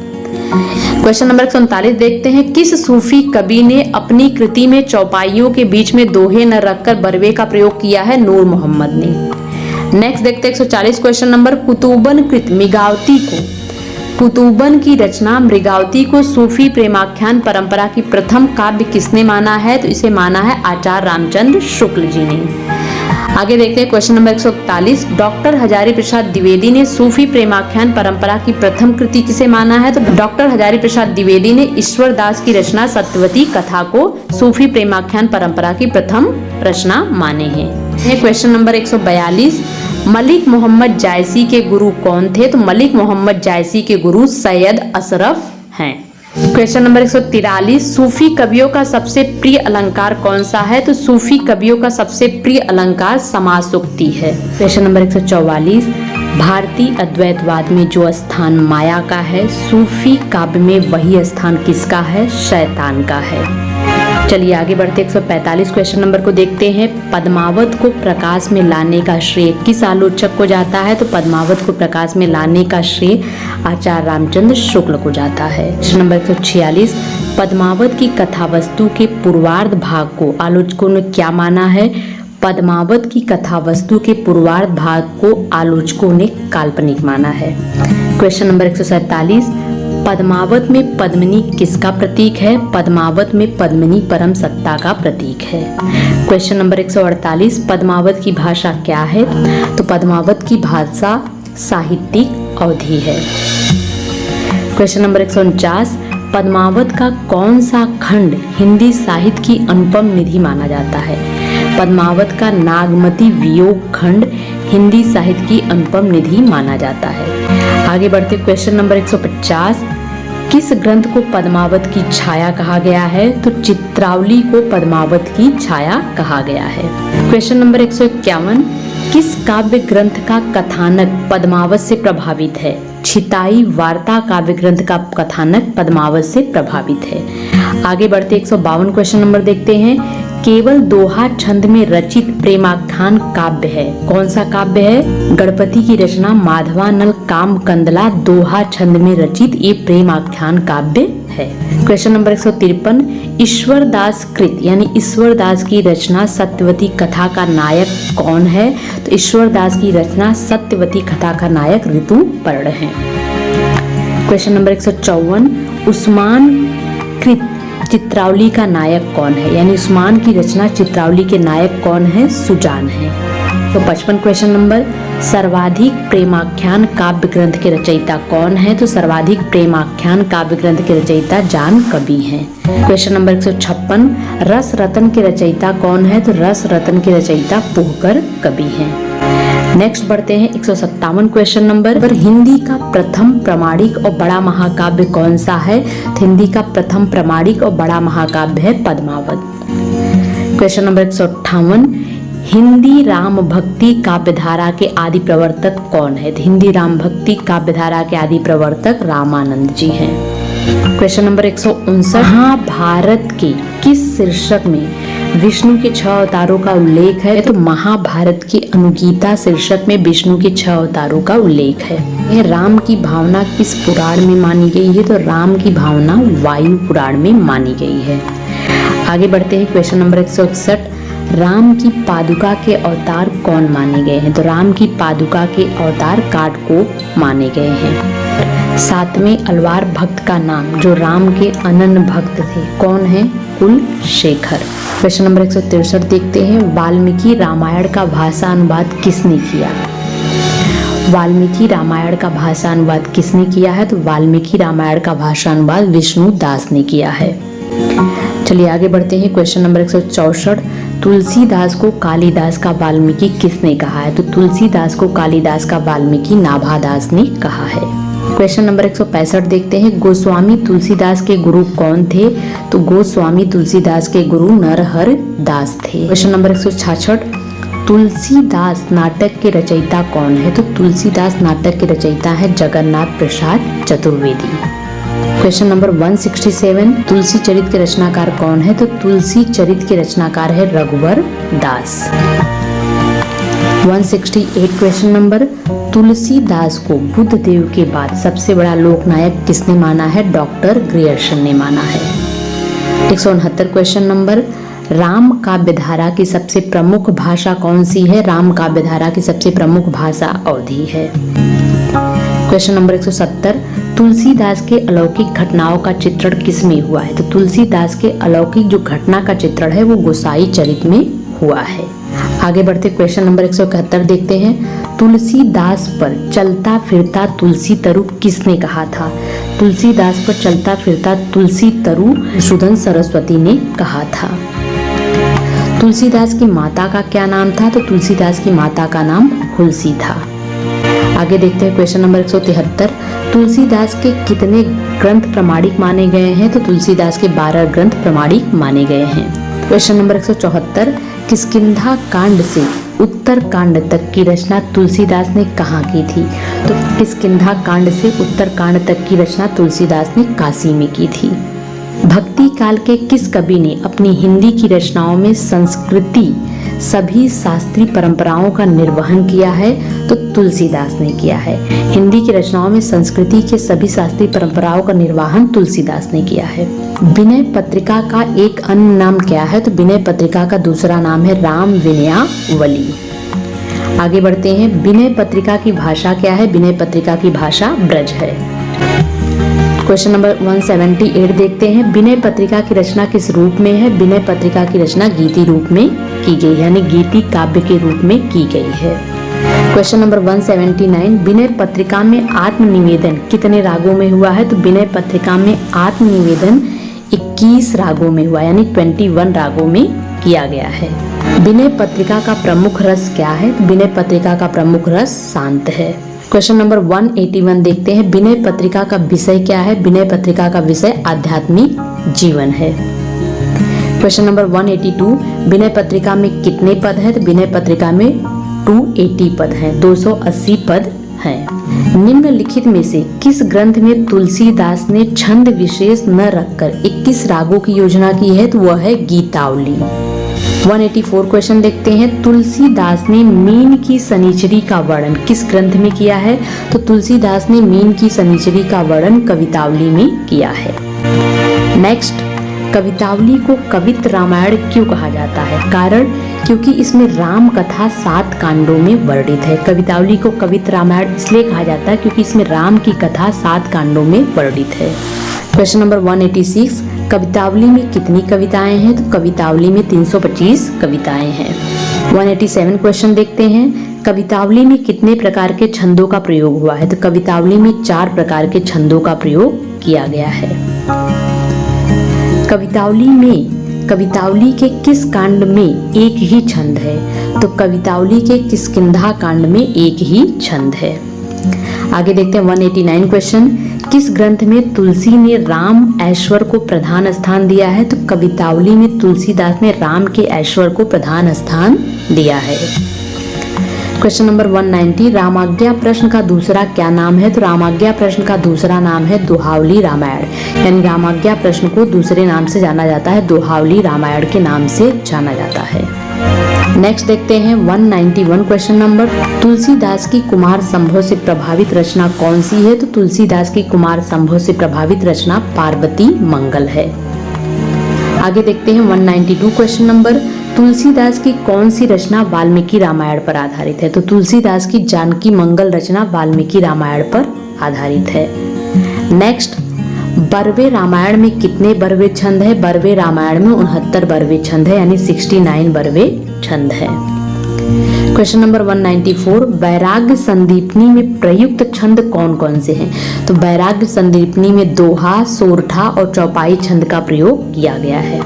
क्वेश्चन नंबर 139 देखते हैं। किस सूफी कवि ने अपनी कृति में चौपाइयों के बीच में दोहे न रखकर बरवे का प्रयोग किया है? नूर मोहम्मद ने। नेक्स्ट देखते हैं 140 क्वेश्चन नंबर। कुतुबन कृत मृगावती को, कुतुबन की रचना मृगावती को सूफी प्रेमाख्यान परंपरा की प्रथम काव्य किसने माना है? तो इसे माना है आचार्य रामचंद्र शुक्ल जी ने। आगे देखते हैं question number 141। Doctor Hazari Prasad Dwivedi ने सूफी प्रेमाख्यान परंपरा की प्रथम कृति किसे माना है? तो डॉक्टर हजारी प्रसाद द्विवेदी ने ईश्वर दास की रचना सत्यवती कथा को सूफी प्रेमाख्यान परंपरा की प्रथम रचना माने हैं। Question number 142। मलिक मोहम्मद जायसी के गुरु कौन थे? तो मलिक मोहम्मद जायसी के गुरु सैयद अशरफ हैं। Question number 143। सूफी कवियों का सबसे प्रिय अलंकार कौन सा है? तो सूफी कवियों का सबसे प्रिय अलंकार समासोक्ति है। Question number 144। भारतीय अद्वैतवाद में जो स्थान माया का है, सूफी काव्य में वही स्थान किसका है? शैतान का है। चलिए आगे बढ़ते 145 क्वेश्चन नंबर को देखते हैं। पद्मावत को प्रकाश में लाने का श्रेय किस आलोचक को जाता है? तो पद्मावत को प्रकाश में लाने का श्रेय आचार्य रामचंद्र शुक्ल को जाता है। Question number 146। पद्मावत की कथा वस्तु के पूर्वार्ध भाग को आलोचकों ने क्या माना है? पद्मावत की कथा वस्तु के पूर्वार्ध भाग को आलोचकों ने काल्पनिक माना है। Question number 147। पद्मावत में पद्मिनी किसका प्रतीक है? पद्मावत में पद्मिनी परम सत्ता का प्रतीक है। Question number 148। पद्मावत की भाषा क्या है? तो पद्मावत की भाषा साहित्यिक अवधि है। Question number 149। पद्मावत का कौन सा खंड हिंदी साहित्य की अनुपम निधि माना जाता है? पद्मावत का नागमती वियोग खंड हिंदी साहित्य की अनुपम निधि माना जाता है। आगे बढ़ते क्वेश्चन नंबर 150। किस ग्रंथ को पद्मावत की छाया कहा गया है? तो चित्रावली को पद्मावत की छाया कहा गया है। Question number 151। किस काव्य ग्रंथ का कथानक पद्मावत से प्रभावित है? छिताई वार्ता काव्य ग्रंथ का कथानक पद्मावत से प्रभावित है। आगे बढ़ते 152 क्वेश्चन नंबर देखते हैं। केवल दोहा छंद में रचित प्रेमाख्यान काव्य है, कौन सा काव्य है? गणपति की रचना माधवानल काम कंदला दोहा छंद में रचित ये प्रेमाख्यान काव्य है। Question number 153। ईश्वर दास कृत यानी ईश्वर दास की रचना सत्यवती कथा का नायक कौन है? तो ईश्वर दास की रचना सत्यवती कथा का नायक ऋतुपर्ण है। Question number 154। उस्मान कृत चित्रावली का नायक कौन है? यानी उस्मान की रचना चित्रावली के नायक कौन है? सुजान है। तो 55 क्वेश्चन नंबर। सर्वाधिक प्रेमाख्यान काव्य ग्रंथ के रचयिता कौन है? तो सर्वाधिक प्रेमाख्यान काव्य ग्रंथ के रचयिता जान कवि हैं। Question number 156। रस रतन के रचयिता कौन है? तो रस रतन के रचयिता पोहकर कवि हैं। नेक्स्ट बढ़ते हैं 157 क्वेश्चन नंबर पर। हिंदी का प्रथम प्रामाणिक और बड़ा महाकाव्य कौन सा है? तो हिंदी का प्रथम प्रामाणिक और बड़ा महाकाव्य है पद्मावत। Question number 158। हिंदी राम भक्ति काव्यधारा के आदि प्रवर्तक कौन है? तो हिंदी राम भक्ति काव्यधारा के आदि प्रवर्तक रामानंद जी हैं। Question number 159। महाभारत के किस शीर्षक में विष्णु के 6 अवतारों का उल्लेख है तो महाभारत के अनुगीता शीर्षक में विष्णु के 6 अवतारों का उल्लेख है। यह राम की भावना किस पुराण में मानी गई है? तो राम की भावना वायु पुराण में मानी गई है। आगे बढ़ते हैं, क्वेश्चन नंबर 161, राम की पादुका के अवतार कौन माने गए हैं? तो राम की पादुका के अवतार काटकोप माने गए हैं। 7वें अलवार भक्त का नाम जो राम के अनन्य भक्त थे कौन है? कुलशेखर। क्वेश्चन नंबर 163 देखते हैं, वाल्मीकि रामायण का भाषा अनुवाद किसने किया? वाल्मीकि रामायण का भाषा अनुवाद किसने किया है? तो वाल्मीकि रामायण का भाषा अनुवाद विष्णु दास ने किया है। चलिए आगे बढ़ते हैं, क्वेश्चन नंबर 164, तुलसीदास को कालिदास का वाल्मीकि किसने कहा है? तो तुलसीदास को कालिदास का वाल्मीकि नाभादास ने कहा है। क्वेश्चन नंबर 165 देखते हैं, गोस्वामी तुलसीदास के गुरु कौन थे? तो गोस्वामी तुलसीदास के गुरु नरहर दास थे। क्वेश्चन नंबर 166, तुलसीदास नाटक के रचयिता कौन है? तो तुलसीदास नाटक के रचयिता है जगन्नाथ प्रसाद चतुर्वेदी। क्वेश्चन नंबर 167, तुलसी चरित के रचनाकार कौन है? तो तुलसी चरित के रचनाकार है रघुवर दास। 168 क्वेश्चन नंबर, तुलसीदास को बुद्ध देव के बाद सबसे बड़ा लोकनायक किसने माना है? डॉक्टर ग्रियर्सन ने माना है। 169 क्वेश्चन नंबर, राम काव्यधारा की सबसे प्रमुख भाषा कौन सी है? राम काव्यधारा की सबसे प्रमुख भाषा अवधी है। क्वेश्चन नंबर 170, तुलसीदास के अलौकिक घटनाओं का चित्रण किसमें हुआ है? तो तुलसीदास के अलौकिक जो घटना का चित्रण है वो गोसाई चरित में हुआ है। आगे बढ़ते क्वेश्चन नंबर 171 देखते हैं, तुलसीदास पर चलता फिरता तुलसी तरु किसने कहा था? तुलसीदास पर चलता फिरता तुलसी तरु मधुसूदन सरस्वती ने कहा था। तुलसीदास की माता का क्या नाम था? तो तुलसीदास की माता का नाम हुलसी था। आगे देखते हैं क्वेश्चन नंबर 173, तुलसीदास के कितने ग्रंथ प्रमाणिक माने गए हैं? तो तुलसीदास के 12 ग्रंथ प्रमाणिक माने गए हैं। क्वेश्चन नंबर 174, किष्किंधा कांड से उत्तर कांड तक की रचना तुलसीदास ने कहाँ की थी? तो किष्किंधा कांड से उत्तर कांड तक की रचना तुलसीदास ने काशी में की थी। भक्ति काल के किस कवि ने अपनी हिंदी की रचनाओं में संस्कृति सभी शास्त्रीय परंपराओं का निर्वहन किया है? तो तुलसीदास ने किया है। हिंदी की रचनाओं में संस्कृति के सभी शास्त्रीय परंपराओं का निर्वहन तुलसीदास ने किया है। विनय पत्रिका का एक अन्य नाम क्या है? तो विनय पत्रिका का दूसरा नाम है राम विनयावली। आगे बढ़ते हैं, विनय पत्रिका की भाषा क्या है? विनय पत्रिका की भाषा ब्रज है। क्वेश्चन नंबर 178 देखते हैं, विनय पत्रिका की रचना किस रूप में है? विनय पत्रिका की रचना गीति रूप में की गई है, यानी गीति काव्य के रूप में की गई है। क्वेश्चन नंबर 179, विनय पत्रिका में आत्मनिवेदन कितने रागों में हुआ है? तो विनय पत्रिका में आत्मनिवेदन 21 रागों में हुआ, यानी 21 रागों में किया गया है। विनय पत्रिका का प्रमुख रस क्या है? तो विनय पत्रिका का प्रमुख रस शांत है। क्वेश्चन नंबर 181 देखते हैं, विनय पत्रिका का विषय क्या है? विनय पत्रिका का विषय आध्यात्मिक जीवन है। क्वेश्चन नंबर 182, विनय पत्रिका में कितने पद हैं? तो विनय पत्रिका में 280 पद हैं, 280 पद हैं। निम्नलिखित में से किस ग्रंथ में तुलसीदास ने छंद विशेष न रखकर 21 रागों की योजना की है? तो वह है गीतावली। 184 क्वेश्चन देखते हैं, तुलसीदास ने मीन की शनिचरी का वर्णन किस ग्रंथ में किया है? तो तुलसीदास ने मीन की शनिचरी का वर्णन कवितावली में किया है। नेक्स्ट, कवितावली को कवित्र रामायण क्यों कहा जाता है? कारण क्योंकि इसमें राम कथा 7 कांडों में वर्णित है। कवितावली को कवित्र रामायण इसलिए कहा जाता है क्योंकि इसमें राम की कथा 7 कांडों में वर्णित है। क्वेश्चन नंबर 186, कवितावली में कितनी कविताएं हैं? तो कवितावली में 325 कविताएं हैं। 187 क्वेश्चन देखते हैं, कवितावली में कितने प्रकार के छंदों का प्रयोग हुआ है? तो कवितावली में 4 प्रकार के छंदों का प्रयोग किया गया है। कवितावली के किस कांड में एक ही छंद है? तो कवितावली के किष्किंधा कांड में एक ही छंद है। आगे देखते हैं 189 क्वेश्चन, किस ग्रंथ में तुलसी ने राम ऐश्वर्य को प्रधान स्थान दिया है? तो कवितावली में तुलसीदास ने राम के ऐश्वर्य को प्रधान स्थान दिया है। क्वेश्चन नंबर 190, रामाज्ञा प्रश्न का दूसरा क्या नाम है? तो रामाज्ञा प्रश्न का दूसरा नाम है दोहावली रामायण, यानी रामाज्ञा प्रश्न को दूसरे नाम से जाना जाता है, दोहावली रामायण के नाम से जाना जाता है। नेक्स्ट देखते हैं 191 क्वेश्चन नंबर, तुलसीदास की कुमार संभव से प्रभावित रचना कौन सी है? तो तुलसीदास की कुमार संभव से प्रभावित रचना पार्वती मंगल है। आगे देखते हैं 192 क्वेश्चन नंबर, तुलसीदास की कौन सी रचना वाल्मीकि रामायण पर आधारित है? तो तुलसीदास की जानकी मंगल रचना वाल्मीकि रामायण पर आधारित है। नेक्स्ट, बरवे रामायण में कितने बरवे छंद है? बरवे रामायण में 69 बरवे छंद है, यानी 69 बरवे छंद है। क्वेश्चन नंबर 194, वैराग्य संदीपनी में प्रयुक्त छंद कौन कौन से हैं? तो वैराग्य संदीपनी में दोहा, सोरठा और चौपाई छंद का प्रयोग किया गया है।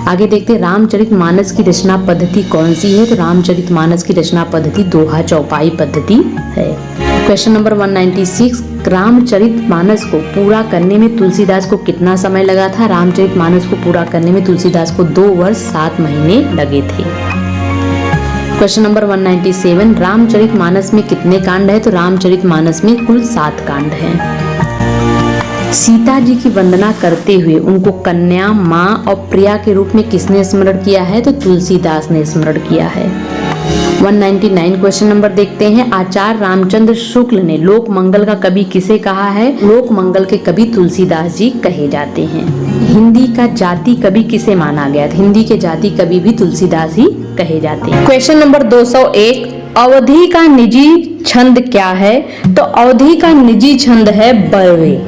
आगे देखते हैं रामचरितमानस की रचना पद्धति कौन सी है? तो रामचरितमानस की रचना पद्धति दोहा चौपाई पद्धति है। क्वेश्चन नंबर 196, रामचरितमानस को पूरा करने में तुलसीदास को कितना समय लगा था? रामचरितमानस को पूरा करने में तुलसीदास को 2 वर्ष 7 महीने लगे थे। क्वेश्चन नंबर 197, रामचरितमानस में कितने कांड है? तो रामचरितमानस में कुल 7 कांड हैं। सीता जी की वंदना करते हुए उनको कन्या, माँ और प्रिया के रूप में किसने स्मरण किया है? तो तुलसीदास ने स्मरण किया है। 199 क्वेश्चन नंबर देखते हैं, आचार्य रामचंद्र शुक्ल ने लोक मंगल का कवि किसे कहा है? लोक मंगल के कवि तुलसीदास जी कहे जाते हैं। हिंदी का जाति कवि किसे माना गया? हिंदी के जाति कवि भी तुलसीदास ही कहे जाते हैं। क्वेश्चन नंबर 201, अवधि का निजी छंद क्या है? तो अवधि का निजी छंद है बरवे।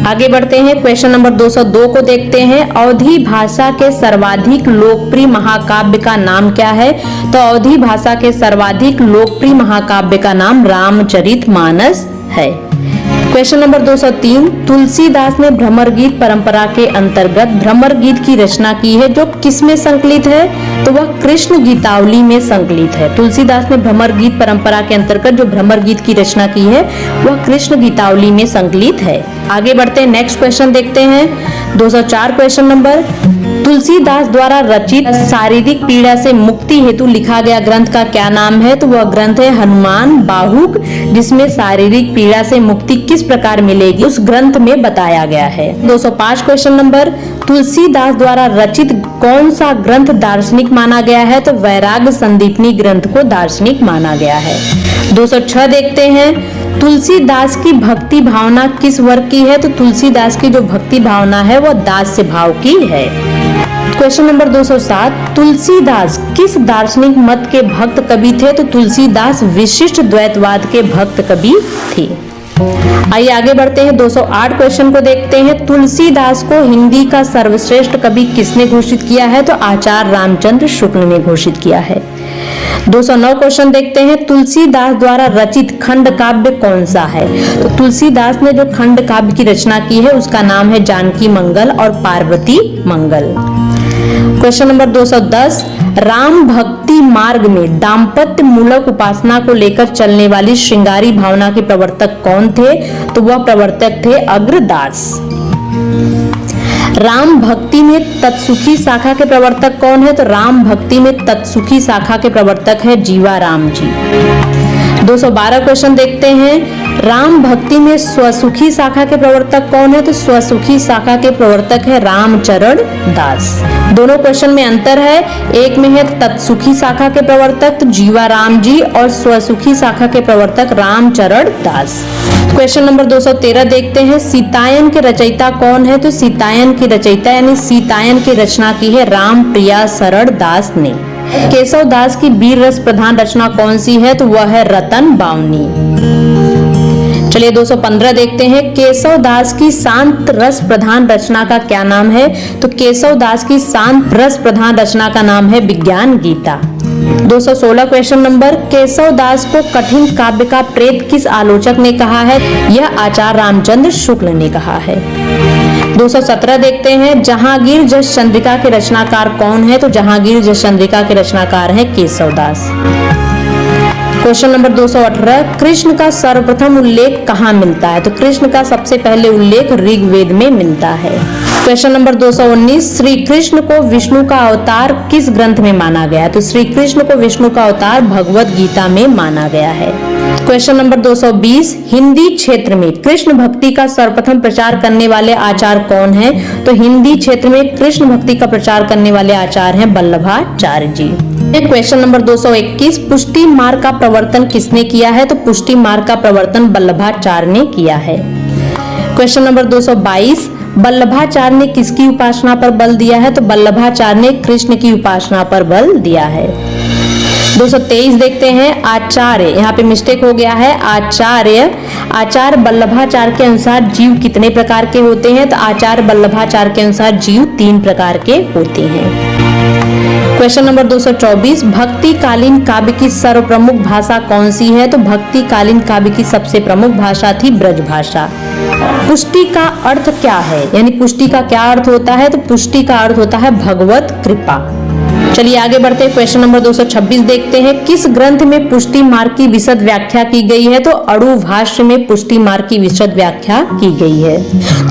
आगे बढ़ते हैं, क्वेश्चन नंबर 202 को देखते हैं, अवधी भाषा के सर्वाधिक लोकप्रिय महाकाव्य का नाम क्या है? तो अवधी भाषा के सर्वाधिक लोकप्रिय महाकाव्य का नाम रामचरितमानस है। क्वेश्चन नंबर 203, तुलसीदास ने भ्रमर गीत परंपरा के अंतर्गत भ्रमर गीत की रचना की है, जो किसमें संकलित है? तो वह कृष्ण गीतावली में संकलित है। तुलसीदास ने भ्रमर गीत परंपरा के अंतर्गत जो भ्रमर गीत की रचना की है वह कृष्ण गीतावली में संकलित है। आगे बढ़ते हैं, नेक्स्ट क्वेश्चन देखते हैं 204 क्वेश्चन नंबर, तुलसीदास द्वारा रचित शारीरिक पीड़ा से मुक्ति हेतु लिखा गया ग्रंथ का क्या नाम है? तो वह ग्रंथ है हनुमान बाहुक, जिसमें शारीरिक पीड़ा से मुक्ति किस प्रकार मिलेगी उस ग्रंथ में बताया गया है। 205 क्वेश्चन नंबर, तुलसीदास द्वारा रचित कौन सा ग्रंथ दार्शनिक माना गया है? तो वैराग्य संदीपनी ग्रंथ को दार्शनिक माना गया है। 206 देखते हैं, तुलसीदास की भक्ति भावना किस वर्ग की है? तो तुलसीदास की जो भक्ति भावना है वह दास्य भाव की है। क्वेश्चन नंबर 207, तुलसीदास किस दार्शनिक मत के भक्त कवि थे? तो तुलसीदास विशिष्ट द्वैतवाद के भक्त कवि थे। आइए आगे बढ़ते हैं, 208 क्वेश्चन को देखते हैं, तुलसीदास को हिंदी का सर्वश्रेष्ठ कवि किसने घोषित किया है? तो आचार्य रामचंद्र शुक्ल ने घोषित किया है। 209 क्वेश्चन देखते हैं, तुलसीदास द्वारा रचित खंड काव्य कौन सा है? तो तुलसीदास ने जो खंड काव्य की रचना की है उसका नाम है जानकी मंगल और पार्वती मंगल। क्वेश्चन नंबर 210, राम भक्ति मार्ग में दाम्पत्य मूलक उपासना को लेकर चलने वाली श्रृंगारी भावना के प्रवर्तक कौन थे? तो वह प्रवर्तक थे अग्रदास। राम भक्ति में तत्सुखी शाखा के प्रवर्तक कौन है? तो राम भक्ति में तत्सुखी शाखा के प्रवर्तक है जीवाराम जी। 212 क्वेश्चन देखते हैं, राम भक्ति में स्वसुखी शाखा के प्रवर्तक कौन है? तो स्वसुखी शाखा के प्रवर्तक है रामचरण दास। दोनों क्वेश्चन में अंतर है, एक में है तत्सुखी शाखा के प्रवर्तक तो जीवाराम जी और स्वसुखी शाखा के प्रवर्तक रामचरण दास। क्वेश्चन नंबर 213 देखते हैं, सीतायन के रचयिता कौन है? तो सीतायन की रचयिता यानी सीतायन की रचना की है राम प्रिया शरण दास ने। केशव दास की वीर रस प्रधान रचना कौन सी है? तो वह है रतन बावनी। चलिए 215 देखते हैं, केशव दास की शांत रस प्रधान रचना का क्या नाम है? तो केशव दास की शांत रस प्रधान रचना का नाम है विज्ञान गीता। 216 क्वेश्चन नंबर, केशव दास को कठिन काव्य का प्रेत किस आलोचक ने कहा है? यह आचार्य रामचंद्र शुक्ल ने कहा है। 217 देखते हैं, जहांगीर जस चंद्रिका के रचनाकार कौन है? तो जहांगीर जस चंद्रिका के रचनाकार है केशव दास। क्वेश्चन नंबर 218, कृष्ण का सर्वप्रथम उल्लेख कहाँ मिलता है? तो कृष्ण का सबसे पहले उल्लेख ऋग्वेद में मिलता है। क्वेश्चन नंबर 219, श्री कृष्ण को विष्णु का अवतार किस ग्रंथ में माना गया है? तो श्री कृष्ण को विष्णु का अवतार भगवत गीता में माना गया है। क्वेश्चन नंबर 220, हिंदी क्षेत्र में कृष्ण भक्ति का सर्वप्रथम प्रचार करने वाले आचार्य कौन हैं? तो हिंदी क्षेत्र में कृष्ण भक्ति का प्रचार करने वाले आचार्य हैं वल्लभाचार्य जी। क्वेश्चन नंबर 221, पुष्टि मार्ग का प्रवर्तन किसने किया है? तो पुष्टि मार्ग का प्रवर्तन वल्लभाचार्य ने किया है। क्वेश्चन नंबर 222, वल्लभाचार्य ने किसकी उपासना पर बल दिया है? तो वल्लभाचार्य ने कृष्ण की उपासना पर बल दिया है। 223 देखते हैं, आचार्य, यहाँ पे मिस्टेक हो गया है, आचार्य वल्लभाचार्य के अनुसार जीव कितने प्रकार के होते हैं? तो आचार्य वल्लभाचार्य के अनुसार जीव 3 प्रकार के होते हैं। क्वेश्चन नंबर 224, भक्ति कालीन काव्य की सर्वप्रमुख भाषा कौन सी है? तो भक्ति कालीन काव्य की सबसे प्रमुख भाषा थी ब्रज भाषा। पुष्टि का अर्थ क्या है, यानी पुष्टि का क्या अर्थ होता है? तो पुष्टि का अर्थ होता है भगवत कृपा। चलिए आगे बढ़ते हैं, क्वेश्चन नंबर 226 देखते हैं, किस ग्रंथ में पुष्टि मार्ग की विशद व्याख्या की गई है? तो अणु भाष्य में पुष्टि मार्ग की विशद व्याख्या की गई है।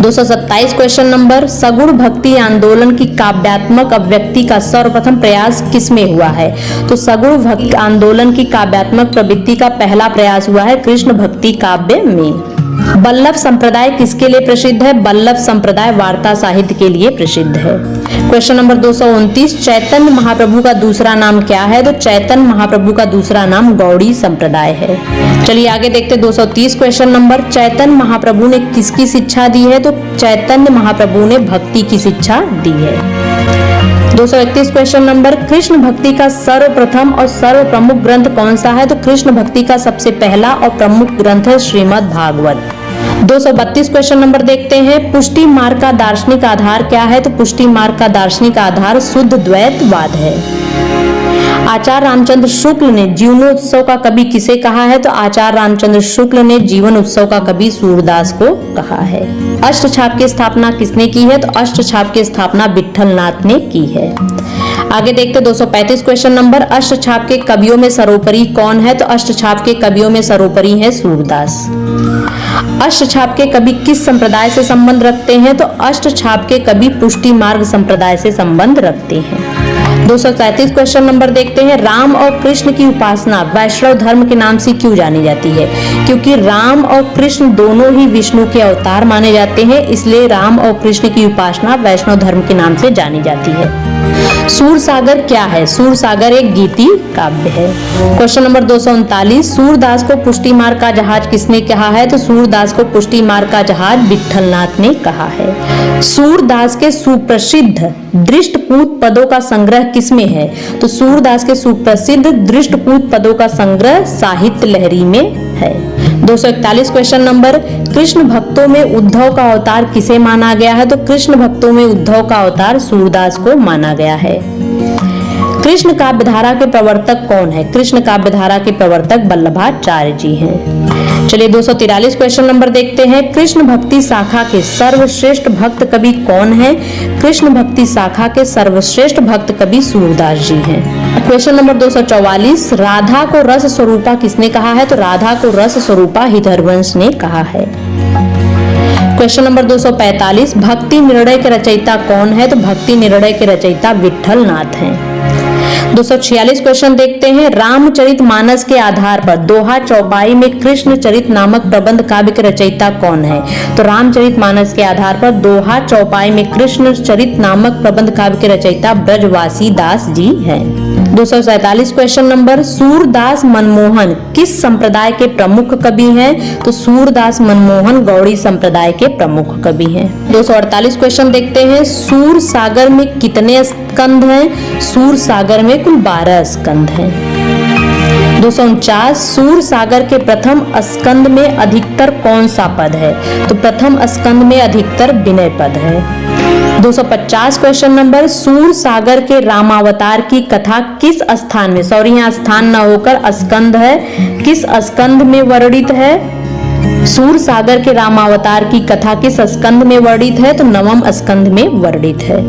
227 क्वेश्चन नंबर, सगुण भक्ति आंदोलन की काव्यात्मक अभिव्यक्ति का सर्वप्रथम प्रयास किसमें हुआ है? तो सगुण भक्ति आंदोलन की काव्यात्मक प्रवृत्ति का पहला प्रयास हुआ है कृष्ण भक्ति काव्य में। वल्लभ संप्रदाय किसके लिए प्रसिद्ध है? वल्लभ संप्रदाय वार्ता साहित्य के लिए प्रसिद्ध है। क्वेश्चन नंबर 229, चैतन्य महाप्रभु का दूसरा नाम क्या है? तो चैतन्य महाप्रभु का दूसरा नाम गौड़ी संप्रदाय है। चलिए आगे देखते हैं 230 क्वेश्चन नंबर, चैतन्य महाप्रभु ने किसकी शिक्षा दी है? तो चैतन्य महाप्रभु ने भक्ति की शिक्षा दी है। 231 क्वेश्चन नंबर, कृष्ण भक्ति का सर्वप्रथम और सर्व प्रमुख ग्रंथ कौन सा है? तो कृष्ण भक्ति का सबसे पहला और प्रमुख ग्रंथ है श्रीमद् भागवत। 232 क्वेश्चन नंबर देखते हैं, पुष्टि मार्ग का दार्शनिक आधार क्या है? तो पुष्टि मार्ग का दार्शनिक आधार शुद्ध द्वैतवाद है। आचार्य रामचंद्र शुक्ल ने जीवनोत्सव का कवि किसे कहा है? तो आचार्य रामचंद्र शुक्ल ने जीवन उत्सव का कवि सूरदास को कहा है। अष्टछाप की स्थापना किसने की है? तो अष्टछाप की स्थापना विट्ठलनाथ ने की है। आगे देखते 235 क्वेश्चन नंबर, अष्टछाप के कवियों में सर्वोपरि कौन है? तो अष्टछाप के कवियों में सर्वोपरि है सूरदास। अष्टछाप के कवि किस संप्रदाय से संबंध रखते हैं? तो अष्टछाप के कवि पुष्टि मार्ग संप्रदाय से संबंध रखते हैं। 237 क्वेश्चन नंबर देखते हैं, राम और कृष्ण की उपासना वैष्णव धर्म के नाम से क्यों जानी जाती है? क्योंकि राम और कृष्ण दोनों ही विष्णु के अवतार माने जाते हैं, इसलिए राम और कृष्ण की उपासना वैष्णव धर्म के नाम से जानी जाती है। सूरसागर क्या है? सूरसागर एक गीति काव्य है। क्वेश्चन नंबर 239, सूरदास को पुष्टि मार्ग का जहाज किसने कहा है? तो सूरदास को पुष्टि मार्ग का जहाज विट्ठलनाथ ने कहा है। सूरदास के सुप्रसिद्ध दृष्टकूट पदों का संग्रह किसमें है? तो सूरदास के सुप्रसिद्ध दृष्टकूट पदों का संग्रह साहित्य लहरी में है। 241 क्वेश्चन नंबर, कृष्ण भक्तों में उद्धव का अवतार किसे माना गया है? तो कृष्ण भक्तों में उद्धव का अवतार सूरदास को माना गया है। कृष्ण काव्यधारा के प्रवर्तक कौन है? कृष्ण काव्यधारा के प्रवर्तक वल्लभाचार्य जी हैं। चलिए 243 क्वेश्चन नंबर देखते हैं, कृष्ण भक्ति शाखा के सर्वश्रेष्ठ भक्त कवि कौन है? कृष्ण भक्ति शाखा के सर्वश्रेष्ठ भक्त कवि सूरदास जी हैं। क्वेश्चन नंबर 244, राधा को रस स्वरूपा किसने कहा है? तो राधा को रस स्वरूपा हरिवंश ने कहा है। क्वेश्चन नंबर 245, भक्ति निर्णय के रचयिता कौन है? तो भक्ति निर्णय के रचयिता विट्ठलनाथ हैं। 246 क्वेश्चन देखते हैं, रामचरितमानस के आधार पर दोहा चौपाई में कृष्ण चरित नामक प्रबंध काव्य के रचयिता कौन है? तो रामचरितमानस के आधार पर दोहा चौपाई में कृष्ण चरित नामक प्रबंध काव्य के रचयिता ब्रजवासी दास जी हैं। 247 क्वेश्चन नंबर, सूरदास मनमोहन किस संप्रदाय के प्रमुख कवि हैं? तो सूरदास मनमोहन गौड़ी संप्रदाय के प्रमुख कवि हैं। 248 क्वेश्चन देखते हैं, सूरसागर में कितने स्कंध हैं? सूरसागर में कुल 12 स्कंध हैं। 249, सूरसागर के प्रथम स्कंद में अधिकतर कौन सा पद है? तो प्रथम स्कंद में अधिकतर विनय पद है। 250 क्वेश्चन नंबर, सूरसागर के रामावतार की कथा किस स्थान में, सॉरी यहाँ स्थान न होकर स्कंद है, किस स्कंद में वर्णित है? सूरसागर के रामावतार की कथा किस स्कंद में वर्णित है? तो 9वें स्कंद में वर्णित है।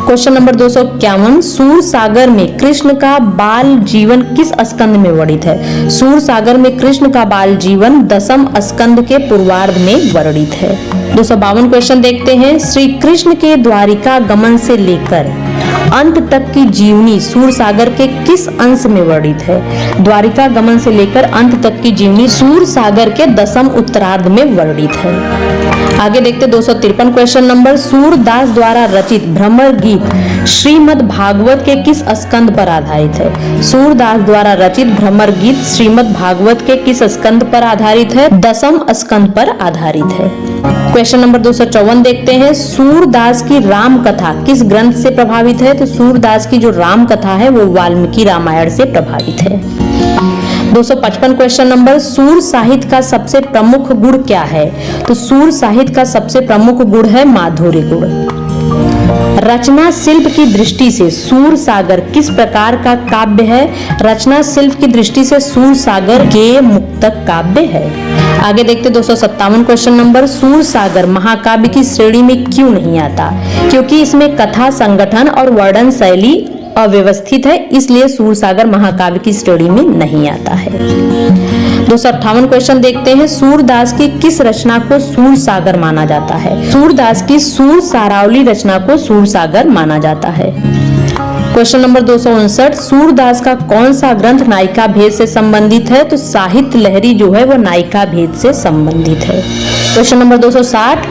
क्वेश्चन नंबर 251, सूर सागर में कृष्ण का बाल जीवन किस स्कंद में वर्णित है? सूर सागर में कृष्ण का बाल जीवन 10वें स्कंद के पूर्वार्ध में वर्णित है। 252 क्वेश्चन देखते हैं। श्री कृष्ण के द्वारिका गमन से लेकर अंत तक की जीवनी सूर सागर के किस अंश में वर्णित है? द्वारिका गमन से लेकर अंत तक की जीवनी सूर सागर के 10वें उत्तरार्ध में वर्णित है। आगे देखते 253 क्वेश्चन नंबर। सूरदास द्वारा रचित भ्रमर गीत श्रीमद् भागवत के किस स्कंद पर आधारित है? सूरदास द्वारा रचित भ्रमर गीत श्रीमद् भागवत के किस स्कंद पर आधारित है? 10वें स्कंद पर आधारित है। क्वेश्चन नंबर 254 देखते हैं। सूरदास की राम कथा किस ग्रंथ से प्रभावित है? तो सूरदास की जो राम कथा है वो वाल्मीकि रामायण से प्रभावित है। 255 क्वेश्चन नंबर। सूर साहित्य का सबसे प्रमुख गुण क्या है? तो सूर साहित्य का सबसे प्रमुख गुण है माधुर्य गुण। रचना शिल्प की दृष्टि से सूर सागर किस प्रकार का काव्य है? रचना शिल्प की दृष्टि से सूर सागर गेय मुक्तक काव्य है। आगे देखते 257 क्वेश्चन नंबर। सूर सागर महाकाव्य की श्रेणी में क्यों नहीं आता? क्योंकि इसमें कथा संगठन और वर्णन शैली अव्यवस्थित है, इसलिए सूर सागर महाकाव्य की श्रेणी में नहीं आता है। 258 क्वेश्चन देखते हैं। सूरदास की किस रचना को सूर सागर माना जाता है? सूरदास की सूर सारावली रचना को सूर सागर माना जाता है। Question number 259। सूरदास का कौन सा ग्रंथ नायिका भेद से संबंधित है? तो साहित्य लहरी जो है वो नायिका भेद से संबंधित है। Question number 260।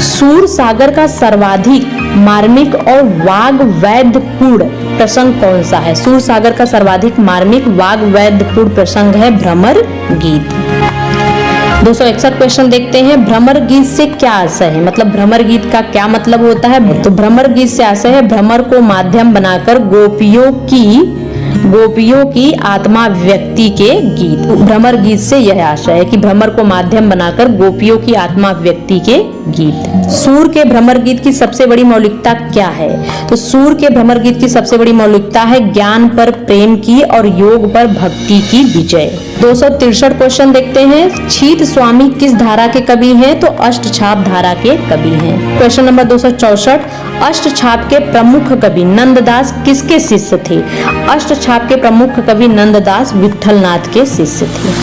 सूर सागर का सर्वाधिक मार्मिक और वाग वैद्यपूर्ण प्रसंग कौन सा है? सूर सागर का सर्वाधिक मार्मिक वाग वैद्यपूर्ण प्रसंग है भ्रमर गीत। 261 क्वेश्चन देखते हैं। भ्रमर गीत से क्या आशय है? मतलब भ्रमर गीत का क्या मतलब होता है? तो भ्रमर गीत से आशय है भ्रमर को माध्यम बनाकर गोपियों की आत्मा व्यक्ति के गीत। भ्रमर गीत से यह आशय है कि भ्रमर को माध्यम बनाकर गोपियों की आत्मा व्यक्ति के गीत। सूर के भ्रमर गीत की सबसे बड़ी मौलिकता क्या है? तो सूर के भ्रमर गीत की सबसे बड़ी मौलिकता है ज्ञान पर प्रेम की और योग पर भक्ति की विजय। 263 क्वेश्चन देखते हैं। छीत स्वामी किस धारा के कवि हैं? तो अष्टछाप धारा के कवि हैं। Question number 264। अष्टछाप के प्रमुख कवि नंददास किसके शिष्य थे? अष्टछाप के प्रमुख कवि नंददास विठलनाथ के शिष्य थे।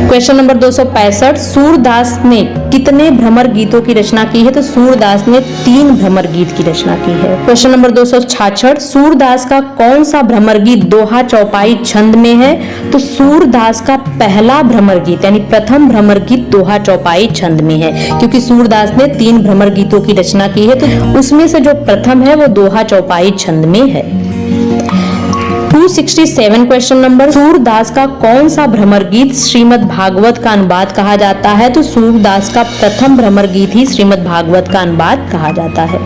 Question number 265। सूरदास ने कितने भ्रमर गीतों की रचना की है? तो सूरदास ने 3 भ्रमर गीत की रचना की है। Question number 266। सूरदास का कौन सा भ्रमर गीत दोहा चौपाई छंद में है? तो सूरदास का पहला भ्रमर गीत यानी प्रथम भ्रमर गीत दोहा चौपाई छंद में है, क्योंकि सूरदास ने 3 भ्रमर गीतों की रचना की है, तो उसमें से जो प्रथम है वो दोहा चौपाई छंद में है। 267 क्वेश्चन नंबर। सूरदास का कौन सा भ्रमर गीत श्रीमद् भागवत का अनुवाद कहा जाता है? तो सूरदास का प्रथम भ्रमर गीत ही श्रीमद् भागवत का अनुवाद कहा जाता है।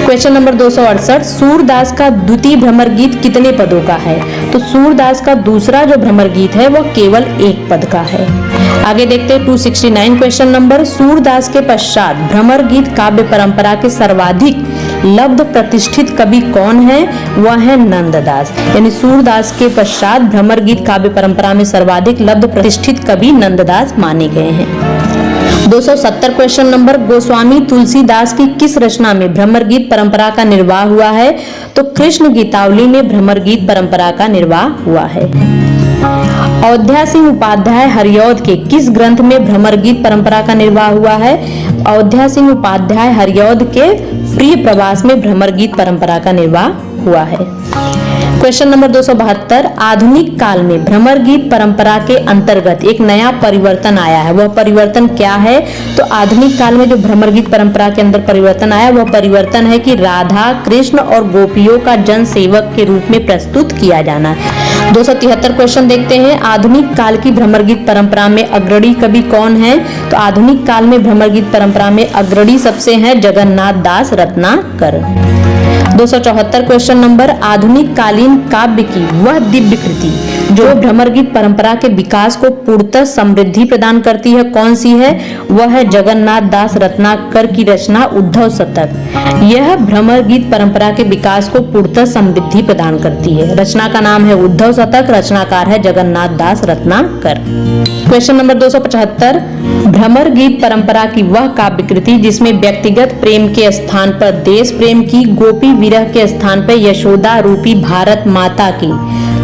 Question number 268। सूरदास का द्वितीय भ्रमर गीत कितने पदों का है? तो सूरदास का दूसरा जो भ्रमर गीत है वो केवल 1 पद का है। आगे देखते हैं 269 क्वेश्चन नंबर। सूरदास के पश्चात भ्रमर गीत काव्य परंपरा के सर्वाधिक लब्ध प्रतिष्ठित कवि कौन है? वह है नंददास। यानी सूरदास के पश्चात भ्रमर गीत काव्य परंपरा में सर्वाधिक लब्ध प्रतिष्ठित कवि नंददास माने गए हैं। 270 क्वेश्चन नंबर। गोस्वामी तुलसीदास की किस रचना में भ्रमर गीत परंपरा का निर्वाह हुआ है? तो कृष्ण गीतावली में भ्रमर गीत परंपरा का निर्वाह हुआ है। अयोध्या सिंह उपाध्याय हरिऔध के किस ग्रंथ में भ्रमर गीत परंपरा का निर्वाह हुआ है? अयोध्या सिंह उपाध्याय हरिऔध के प्रिय प्रवास में भ्रमर गीत परंपरा का निर्वाह हुआ है। Question number 272। आधुनिक काल में भ्रमर गीत परंपरा के अंतर्गत एक नया परिवर्तन आया है, वह परिवर्तन क्या है? तो आधुनिक काल में जो भ्रमर गीत परंपरा के अंदर परिवर्तन आया वह परिवर्तन है कि राधा कृष्ण और गोपियों का जन सेवक के रूप में प्रस्तुत किया जाना। 273 क्वेश्चन देखते हैं। आधुनिक काल की भ्रमर गीत परंपरा में अग्रणी कवि कौन है? तो आधुनिक काल में भ्रमर गीत परंपरा में अग्रणी सबसे हैं जगन्नाथ दास रत्नाकर। 274 क्वेश्चन नंबर, आधुनिक कालीन काव्य की वह दिव्य कृति जो भ्रमर गीत परंपरा के विकास को पूर्णतः समृद्धि प्रदान करती है, कौन सी है? वह है जगन्नाथ दास रत्नाकर की रचना उद्धव शतक। यह भ्रमर गीत परंपरा के विकास को पूर्णतः समृद्धि प्रदान करती है। रचना का नाम है उद्धव शतक, रचनाकार है जगन्नाथ दास रत्नाकर। क्वेश्चन नंबर 275, भ्रमर गीत परंपरा की वह काव्य कृति जिसमें व्यक्तिगत प्रेम के स्थान पर देश प्रेम की, गोपी विरह के स्थान पर यशोदा रूपी भारत माता की,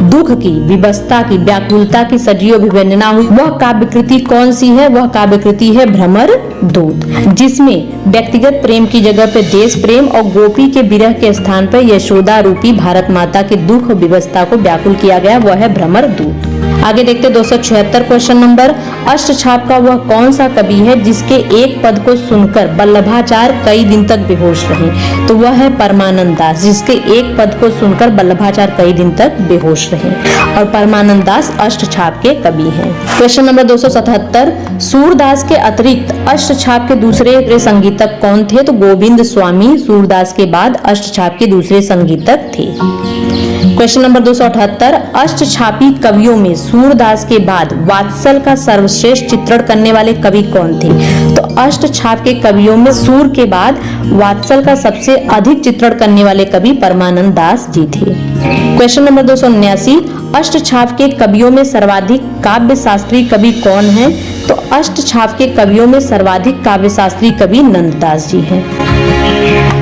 दुख की, विवशता की, व्याकुलता की सजीव अभिव्यंजना हुई, वह काव्य कृति कौन सी है? वह काव्य कृति है भ्रमर दूत, जिसमें व्यक्तिगत प्रेम की जगह पे देश प्रेम और गोपी के विरह के स्थान पर यशोदा रूपी भारत माता के दुख और विवशता को व्याकुल किया गया, वह है भ्रमर दूत। आगे देखते 276 क्वेश्चन नंबर, अष्टछाप का वह कौन सा कवि है जिसके एक पद को सुनकर वल्लभाचार्य कई दिन तक बेहोश रहे? तो वह है परमानंद दास, जिसके एक पद को सुनकर वल्लभाचार्य कई दिन तक बेहोश रहे, और परमानंद दास अष्टछाप के कवि हैं। क्वेश्चन नंबर 277, सूरदास के अतिरिक्त अष्टछाप के दूसरे संगीतक कौन थे? तो गोविंद स्वामी सूरदास के बाद अष्टछाप के दूसरे संगीतक थे। क्वेश्चन नंबर 278, अष्टछापी कवियों में सूरदास के बाद वात्सल का सर्वश्रेष्ठ चित्रण करने वाले कवि कौन थे? तो अष्टछाप के कवियों में सूर के बाद वात्सल का सबसे अधिक चित्रण करने वाले कवि परमानंद दास जी थे। क्वेश्चन नंबर 279, अष्टछाप के कवियों में सर्वाधिक काव्य शास्त्री कवि कौन है? तो अष्टछाप के कवियों में सर्वाधिक काव्य शास्त्री कवि नंददास जी हैं।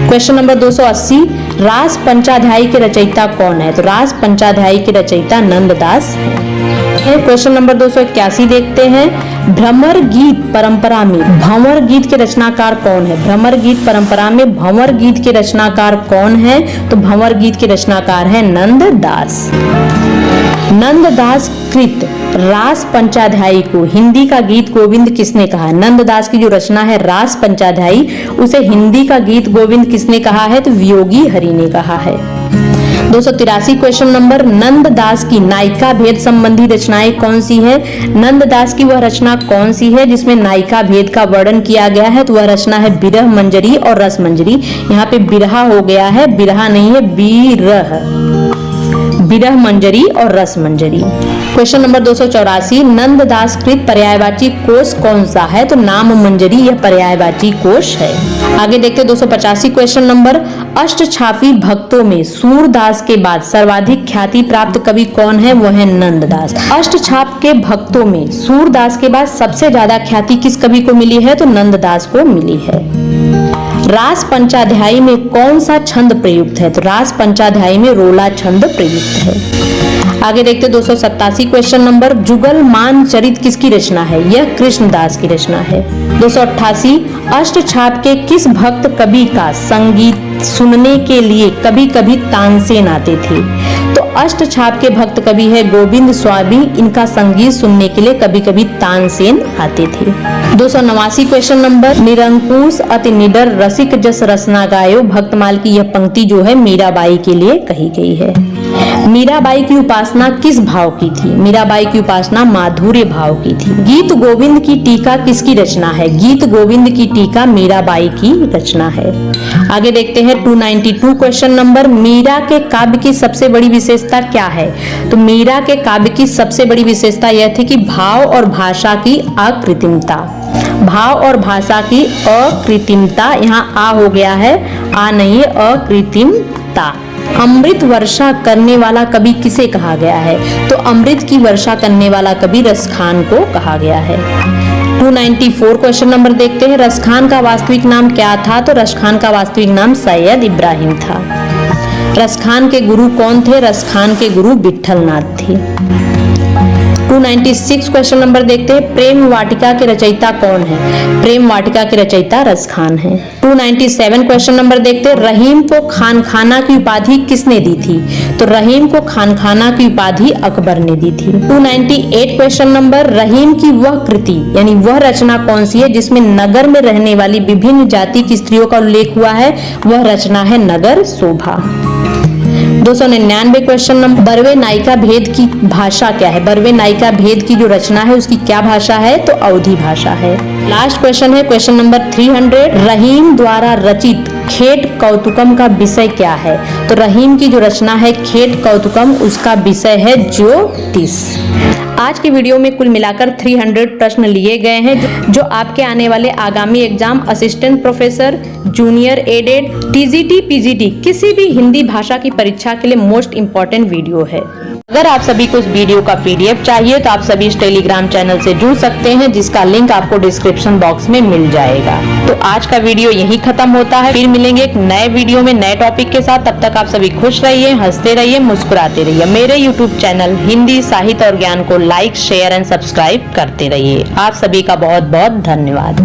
क्वेश्चन नंबर 280, रास पंचाध्यायी के रचयिता कौन है? तो रास पंचाध्यायी के रचयिता नंददास है। क्वेश्चन नंबर 281 देखते हैं, भ्रमर गीत परंपरा में भंवर गीत के रचनाकार कौन है? भ्रमर गीत परंपरा में भंवर गीत के रचनाकार कौन है? तो भंवर गीत के रचनाकार है नंददास। नंददास कृत रास पंचाध्यायी को हिंदी का गीत गोविंद किसने कहा? नंददास की जो रचना है रास पंचाध्यायी, उसे हिंदी का गीत गोविंद किसने कहा है? तो वियोगी हरि ने कहा है। 283 क्वेश्चन नंबर, नंददास की नायिका भेद संबंधी रचनाएं कौन सी है? नंददास की वह रचना कौन सी है जिसमें नायिका भेद का वर्णन किया गया है? तो वह रचना है विरह मंजरी और रस मंजरी। यहाँ पे बिरहा हो गया है, बिरहा नहीं है, विरह, विरह मंजरी और रस मंजरी। क्वेश्चन नंबर 284, नंददास कृत पर्यायवाची कोश कौन सा है? तो नाम मंजरी यह पर्यायवाची कोश है। आगे देखते 285 क्वेश्चन नंबर, अष्टछापी भक्तों में सूरदास के बाद सर्वाधिक ख्याति प्राप्त कवि कौन है? वह है नंददास। अष्टछाप के भक्तों में सूरदास के बाद सबसे ज्यादा ख्याति किस कवि को मिली है? तो नंददास को मिली है। रास पंचाध्यायी में कौन सा छंद प्रयुक्त है? तो रास पंचाध्यायी में रोला छंद प्रयुक्त है। आगे देखते 287 क्वेश्चन नंबर, जुगलमान चरित किसकी रचना है? यह कृष्णदास की रचना है। 288, अष्टछाप के किस भक्त कवि का संगीत सुनने के लिए कभी कभी तानसेन आते थे? तो अष्टछाप के भक्त कवि है गोविंद स्वामी, इनका संगीत सुनने के लिए कभी कभी तानसेन आते थे। 289 क्वेश्चन नंबर, निरंकुश अति निडर रसिक जस रसना गायो, भक्तमाल की यह पंक्ति जो है मीराबाई के लिए कही गई है। मीराबाई की उपासना किस भाव की थी? मीराबाई की उपासना माधुर्य भाव की थी। गीत गोविंद की टीका किसकी रचना है? गीत गोविंद की टीका मीराबाई की रचना है। आगे देखते हैं 292 क्वेश्चन नंबर, मीरा के काव्य की सबसे बड़ी विशेषता क्या है? तो मीरा के काव्य की सबसे बड़ी विशेषता यह थी कि भाव और भाषा की अकृत्रिमता। भाव और भाषा की अकृत्रिमता, यहाँ आ हो गया है, आ नहीं है, अकृत्रिमता। अमृत वर्षा करने वाला कवि किसे कहा गया है? तो अमृत की वर्षा करने वाला कवि रसखान को कहा गया है। 294 क्वेश्चन नंबर देखते हैं, रसखान का वास्तविक नाम क्या था? तो रसखान का वास्तविक नाम सैयद इब्राहिम था। रसखान के गुरु कौन थे? रसखान के गुरु विठलनाथ थे। 296 क्वेश्चन नंबर देखते हैं, प्रेम वाटिका के रचयिता कौन है? प्रेम वाटिका के रचयिता रसखान है। 297 क्वेश्चन नंबर देखते हैं, रहीम को खानखाना की उपाधि किसने दी थी? तो रहीम को खानखाना की उपाधि अकबर ने दी थी। 298 क्वेश्चन नंबर, रहीम की वह कृति यानी वह रचना कौन सी है जिसमें नगर में रहने वाली विभिन्न जाति की स्त्रियों का उल्लेख हुआ है? वह रचना है नगर शोभा। 299 क्वेश्चन नंबर, बरवे नायिका भेद की भाषा क्या है? बरवे नायिका भेद की जो रचना है उसकी क्या भाषा है? तो अवधी भाषा है। लास्ट क्वेश्चन है क्वेश्चन नंबर 300, रहीम द्वारा रचित खेट कौतुकम का विषय क्या है? तो रहीम की जो रचना है खेट कौतुकम, उसका विषय है ज्योतिष। आज की वीडियो में कुल मिलाकर 300 प्रश्न लिए गए हैं जो आपके आने वाले आगामी exam assistant professor, junior added, TGT, PGT किसी भी हिंदी भाषा की परीक्षा के लिए मोस्ट इंपॉर्टेंट वीडियो है। अगर आप सभी को इस वीडियो का पीडीएफ चाहिए तो आप सभी इस टेलीग्राम चैनल से जुड़ सकते हैं, जिसका लिंक आपको डिस्क्रिप्शन बॉक्स में मिल जाएगा। तो आज का वीडियो यही खत्म होता है, फिर मिलेंगे एक नए वीडियो में नए टॉपिक के साथ। तब तक आप सभी खुश रहिए, हंसते रहिए, मुस्कुराते रहिए। मेरे यूट्यूब चैनल हिंदी साहित्य और ज्ञान को लाइक, शेयर एंड सब्सक्राइब करते रहिए। आप सभी का बहुत बहुत धन्यवाद।